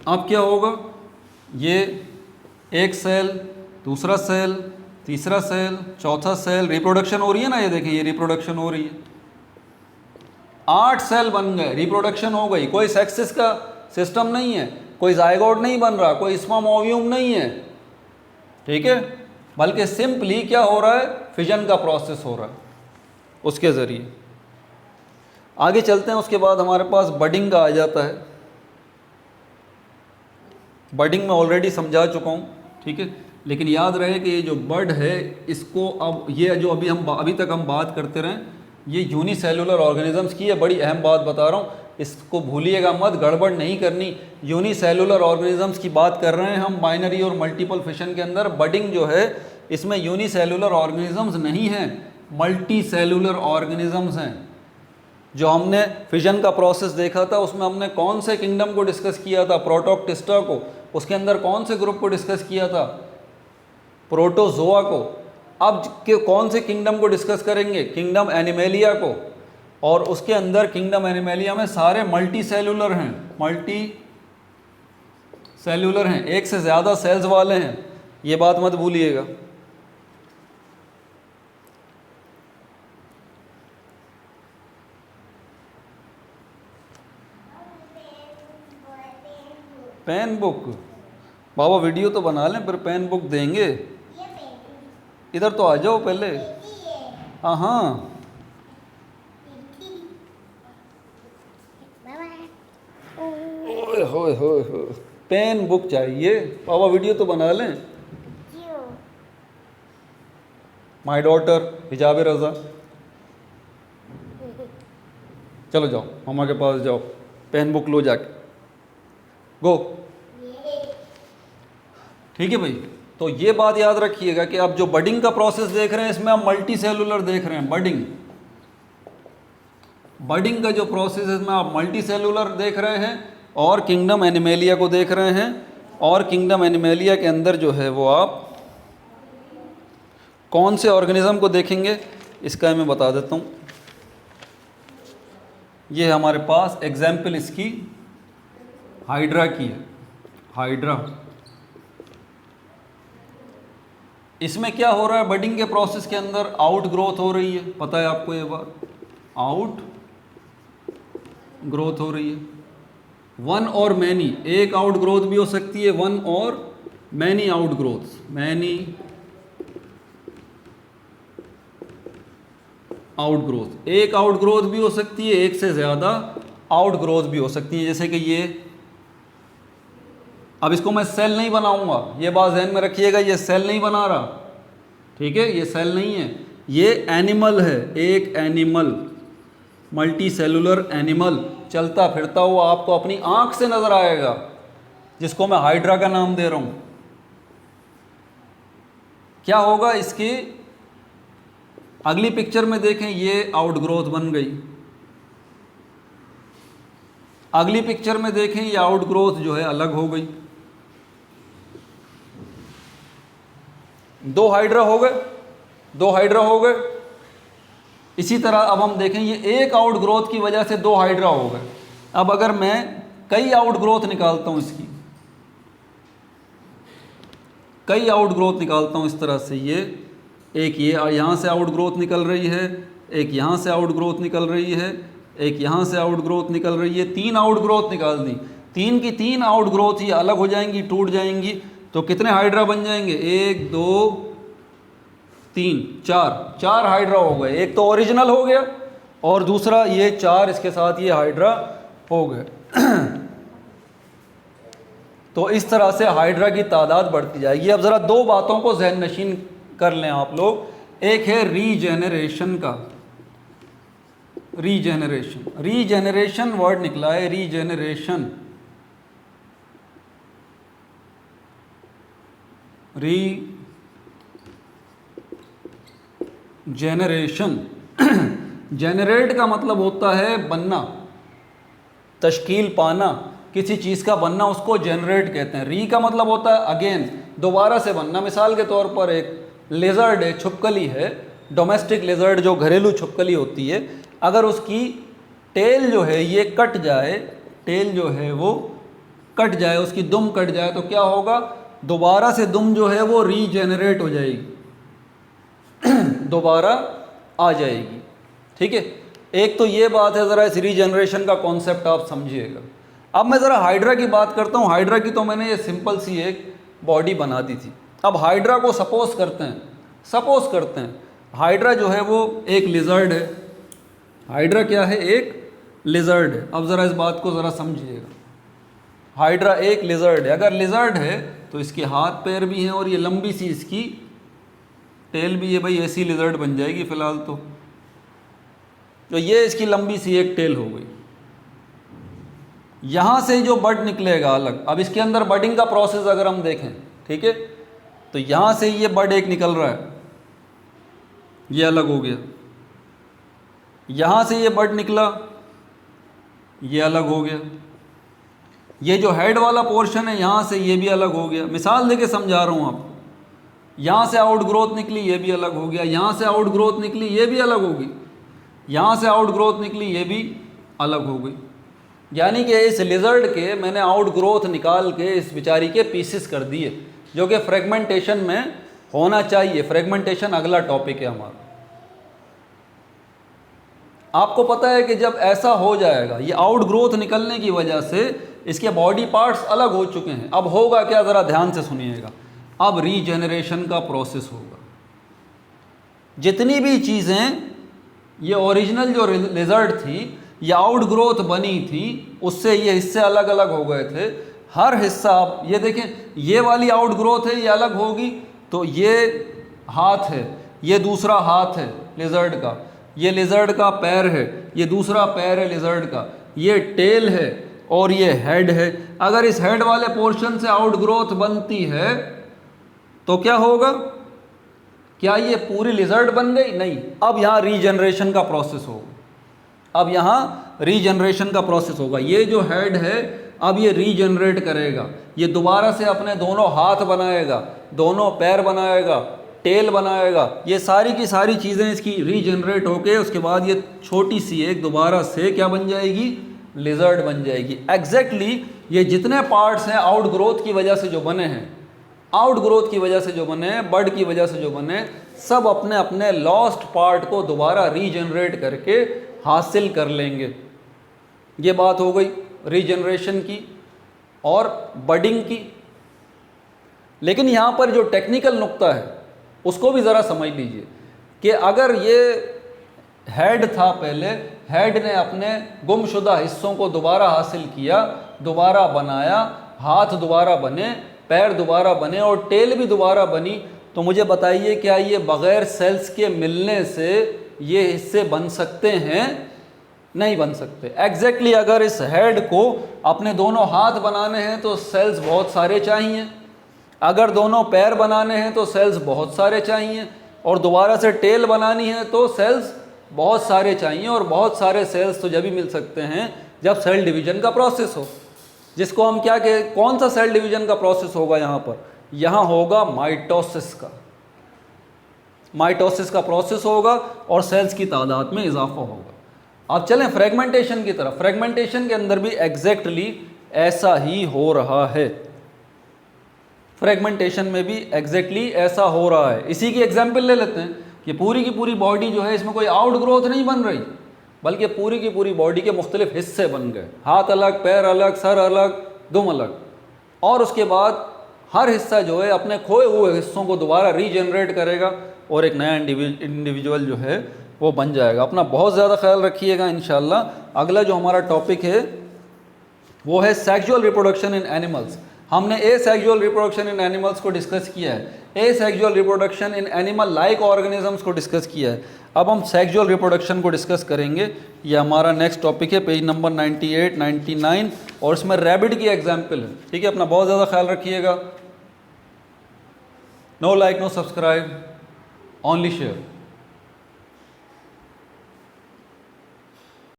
अब क्या होगा? ये एक सेल, दूसरा सेल, तीसरा सेल, चौथा सेल, रिप्रोडक्शन हो रही है ना, ये देखिए ये रिप्रोडक्शन हो रही है। 8 सेल बन गए, रिप्रोडक्शन हो गई। कोई सेक्सिस का सिस्टम नहीं है, कोई जायगोट नहीं बन रहा, कोई स्पर्म ओव्यूम नहीं है, ठीक है, बल्कि सिंपली क्या हो रहा है? फिजन का प्रोसेस हो रहा है उसके ज़रिए। आगे चलते हैं, उसके बाद हमारे पास बडिंग का आ जाता है। बडिंग मैं ऑलरेडी समझा चुका हूँ, ठीक है। लेकिन याद रहे कि ये जो बड है इसको, अब ये जो अभी तक हम बात करते रहें, ये यूनिसेलुलर ऑर्गेनिजम्स की है, बड़ी अहम बात बता रहा हूँ, इसको भूलिएगा मत, गड़बड़ नहीं करनी। यूनिसेलुलर ऑर्गेनिजम्स की बात कर रहे हैं हम बाइनरी और मल्टीपल फिशन के अंदर। बडिंग जो है इसमें यूनिसेलुलर ऑर्गेनिजम्स नहीं हैं, मल्टी सेलुलर ऑर्गेनिजम्स हैं। जो हमने फिजन का प्रोसेस देखा था उसमें हमने कौन से किंगडम को डिस्कस किया था? प्रोटोक्टिस्टा को। उसके अंदर कौन से ग्रुप को डिस्कस किया था? प्रोटोजोआ को। अब कौन से किंगडम को डिस्कस करेंगे? किंगडम एनिमेलिया को। और उसके अंदर किंगडम एनिमेलिया में सारे मल्टी सेलुलर हैं, मल्टी सेलुलर हैं, एक से ज़्यादा सेल्स वाले हैं, ये बात मत भूलिएगा। पेन बुक, बाबा वीडियो तो बना लें फिर पेन बुक देंगे। इधर तो आ जाओ पहले। हाँ हाँ, ओए होए होए होए, पेन बुक चाहिए। बाबा वीडियो तो बना लें। माय डॉटर हिजाब रज़ा, चलो जाओ मामा के पास जाओ, पेन बुक लो जाके, गो। ठीक है भाई, तो ये बात याद रखिएगा कि आप जो बडिंग का प्रोसेस देख रहे हैं इसमें आप मल्टी सेलुलर देख रहे हैं। बडिंग का जो प्रोसेस है इसमें आप मल्टी सेलुलर देख रहे हैं और किंगडम एनिमेलिया को देख रहे हैं। और किंगडम एनिमेलिया के अंदर जो है वो आप कौन से ऑर्गेनिज्म को देखेंगे इसका मैं बता देता हूँ। ये है हमारे पास एग्जाम्पल इसकी हाइड्रा की है। हाइड्रा, इसमें क्या हो रहा है? बडिंग के प्रोसेस के अंदर आउट ग्रोथ हो रही है, पता है आपको ये बात, आउट ग्रोथ हो रही है। वन और मैनी, एक आउट ग्रोथ भी हो सकती है, वन और many out growth, many out growth. एक आउट ग्रोथ भी हो सकती है, एक से ज़्यादा आउट ग्रोथ भी हो सकती है। जैसे कि ये, अब इसको मैं सेल नहीं बनाऊंगा, ये बात ध्यान में रखिएगा, ये सेल नहीं बना रहा, ठीक है, ये सेल नहीं है, ये एनिमल है, एक एनिमल, मल्टी सेलुलर एनिमल, चलता फिरता हुआ आपको अपनी आंख से नजर आएगा, जिसको मैं हाइड्रा का नाम दे रहा हूं। क्या होगा इसकी अगली पिक्चर में देखें, ये आउट ग्रोथ बन गई। अगली पिक्चर में देखें ये आउट ग्रोथ जो है अलग हो गई। दो हाइड्रा हो गए, दो हाइड्रा हो गए। इसी तरह अब हम देखें, ये एक आउट ग्रोथ की वजह से दो हाइड्रा हो गए। अब अगर मैं कई आउट ग्रोथ निकालता हूं, इसकी कई आउट ग्रोथ निकालता हूं इस तरह से, ये एक ये यहाँ से आउट ग्रोथ निकल रही है, एक यहाँ से आउट ग्रोथ निकल रही है, एक यहाँ से आउट ग्रोथ निकल रही है, तीन आउट ग्रोथ निकाल दी। तीन की तीन आउट ग्रोथ ये अलग हो जाएंगी, टूट जाएंगी, तो कितने हाइड्रा बन जाएंगे? एक, दो, तीन, चार, चार हाइड्रा हो गए। एक तो ओरिजिनल हो गया और दूसरा ये चार इसके साथ ये हाइड्रा हो गए। तो इस तरह से हाइड्रा की तादाद बढ़ती जाएगी। अब ज़रा दो बातों को ज़हन नशीन कर लें आप लोग। एक है रीजेनरेशन का, रीजेनरेशन, रीजेनरेशन वर्ड निकला है, रीजेनरेशन, रीजेनरेशन। जेनरेट का मतलब होता है बनना, तश्कील पाना, किसी चीज़ का बनना, उसको जेनरेट कहते हैं। री का मतलब होता है अगेन, दोबारा से बनना। मिसाल के तौर पर एक लेज़र्ड है, छुपकली है, डोमेस्टिक लेज़र्ड जो घरेलू छुपकली होती है, अगर उसकी टेल जो है ये कट जाए, टेल जो है वो कट जाए, उसकी दुम कट जाए, तो क्या होगा? दोबारा से दुम जो है वो रीजेनरेट हो जाएगी, दोबारा आ जाएगी। ठीक है, एक तो ये बात है, ज़रा इस रीजेनरेशन का कॉन्सेप्ट आप समझिएगा। अब मैं ज़रा हाइड्रा की बात करता हूँ। हाइड्रा की तो मैंने ये सिंपल सी एक बॉडी बना दी थी। अब हाइड्रा को सपोज करते हैं हाइड्रा जो है वो एक लिजर्ड है। हाइड्रा क्या है? एक लिजर्ड है। अब ज़रा इस बात को ज़रा समझिएगा। हाइड्रा एक लिजर्ड है, अगर लिजर्ड है तो इसके हाथ पैर भी हैं और ये लंबी सी इसकी टेल भी है, भाई ऐसी लिजर्ड बन जाएगी फ़िलहाल तो ये इसकी लंबी सी एक टेल हो गई। यहाँ से जो बड निकलेगा अलग, अब इसके अंदर बडिंग का प्रोसेस अगर हम देखें, ठीक है, तो यहाँ से ये बड एक निकल रहा है, ये अलग हो गया, यहाँ से ये बड निकला, ये अलग हो गया, ये जो हेड वाला पोर्शन है यहाँ से ये भी अलग हो गया। मिसाल देके समझा रहा हूँ आपको, यहाँ से आउट ग्रोथ निकली, ये भी अलग हो गया, यहाँ से आउट ग्रोथ निकली, ये भी अलग होगी, यहाँ से आउट ग्रोथ निकली, ये भी अलग हो गई। यानी कि इस लिजर्ड के मैंने आउट ग्रोथ निकाल के इस बेचारी के पीसेस कर दिए, जो कि फ्रेगमेंटेशन में होना चाहिए। फ्रेगमेंटेशन अगला टॉपिक है हमारा। आपको पता है कि जब ऐसा हो जाएगा, ये आउट ग्रोथ निकलने की वजह से इसके बॉडी पार्ट्स अलग हो चुके हैं, अब होगा क्या, ज़रा ध्यान से सुनिएगा। अब रीजेनरेशन का प्रोसेस होगा। जितनी भी चीज़ें ये ओरिजिनल जो लिजर्ड थी, ये आउट ग्रोथ बनी थी, उससे ये हिस्से अलग अलग हो गए थे। हर हिस्सा, आप ये देखें, ये वाली आउट ग्रोथ है, ये अलग होगी, तो ये हाथ है, ये दूसरा हाथ है लिजर्ड का, ये लिजर्ड का पैर है, ये दूसरा पैर है लिजर्ड का, ये टेल है और ये हेड है। अगर इस हेड वाले पोर्शन से आउट ग्रोथ बनती है तो क्या होगा, क्या ये पूरी लिजर्ड बन गई? नहीं। अब यहाँ रीजनरेशन का प्रोसेस होगा। अब यहाँ रीजनरेशन का प्रोसेस होगा। ये जो हेड है अब ये रीजनरेट करेगा, ये दोबारा से अपने दोनों हाथ बनाएगा, दोनों पैर बनाएगा, टेल बनाएगा, ये सारी की सारी चीज़ें इसकी रीजनरेट होके उसके बाद ये छोटी सी एक दोबारा से क्या बन जाएगी, लिजर्ड बन जाएगी। एग्जैक्टली ये जितने पार्ट्स हैं आउट ग्रोथ की वजह से जो बने हैं, आउट ग्रोथ की वजह से जो बने, बर्ड की वजह से जो बने, सब अपने अपने लॉस्ट पार्ट को दोबारा रीजनरेट करके हासिल कर लेंगे। ये बात हो गई रीजनरेशन की और बडिंग की। लेकिन यहाँ पर जो टेक्निकल नुक्ता है उसको भी ज़रा समझ लीजिए कि अगर ये हेड था, पहले हेड ने अपने गुमशुदा हिस्सों को दोबारा हासिल किया, दोबारा बनाया, हाथ दोबारा बने, पैर दोबारा बने और टेल भी दोबारा बनी, तो मुझे बताइए क्या ये बग़ैर सेल्स के मिलने से ये हिस्से बन सकते हैं? नहीं बन सकते। एग्जैक्टली अगर इस हेड को अपने दोनों हाथ बनाने हैं तो सेल्स बहुत सारे चाहिए, अगर दोनों पैर बनाने हैं तो सेल्स बहुत सारे चाहिए, और दोबारा से टेल बनानी है तो सेल्स बहुत सारे चाहिए। और बहुत सारे सेल्स तो जब भी मिल सकते हैं जब सेल डिवीज़न का प्रोसेस हो, जिसको हम क्या कहें, कौन सा सेल डिवीज़न का प्रोसेस होगा यहाँ पर? यहाँ होगा माइटोसिस का। माइटोसिस का प्रोसेस होगा और सेल्स की तादाद में इजाफा होगा। अब चलें फ्रेगमेंटेशन की तरफ। फ्रेगमेंटेशन के अंदर भी एग्जैक्टली ऐसा ही हो रहा है। फ्रेगमेंटेशन में भी एग्जैक्टली ऐसा हो रहा है। इसी की एग्जांपल ले लेते हैं कि पूरी की पूरी बॉडी जो है, इसमें कोई आउट ग्रोथ नहीं बन रही, बल्कि पूरी की पूरी बॉडी के मुख्तलिफ हिस्से बन गए, हाथ अलग, पैर अलग, सर अलग, दुम अलग, और उसके बाद हर हिस्सा जो है अपने खोए हुए हिस्सों को दोबारा रीजनरेट करेगा और एक नया इंडिविजुअल जो है वो बन जाएगा। अपना बहुत ज़्यादा ख्याल रखिएगा। इंशाल्लाह अगला जो हमारा टॉपिक है वो है सेक्सुअल रिप्रोडक्शन इन एनिमल्स। हमने asexual reproduction in animals को डिस्कस किया है, asexual reproduction in animal like organisms को डिस्कस किया है। अब हम सेक्सुअल रिप्रोडक्शन को डिस्कस करेंगे। ये हमारा नेक्स्ट टॉपिक है, पेज नंबर 98, 99, और इसमें रैबिट की एग्जाम्पल है। ठीक है, अपना बहुत ज़्यादा ख्याल रखिएगा। No like, no subscribe, only share.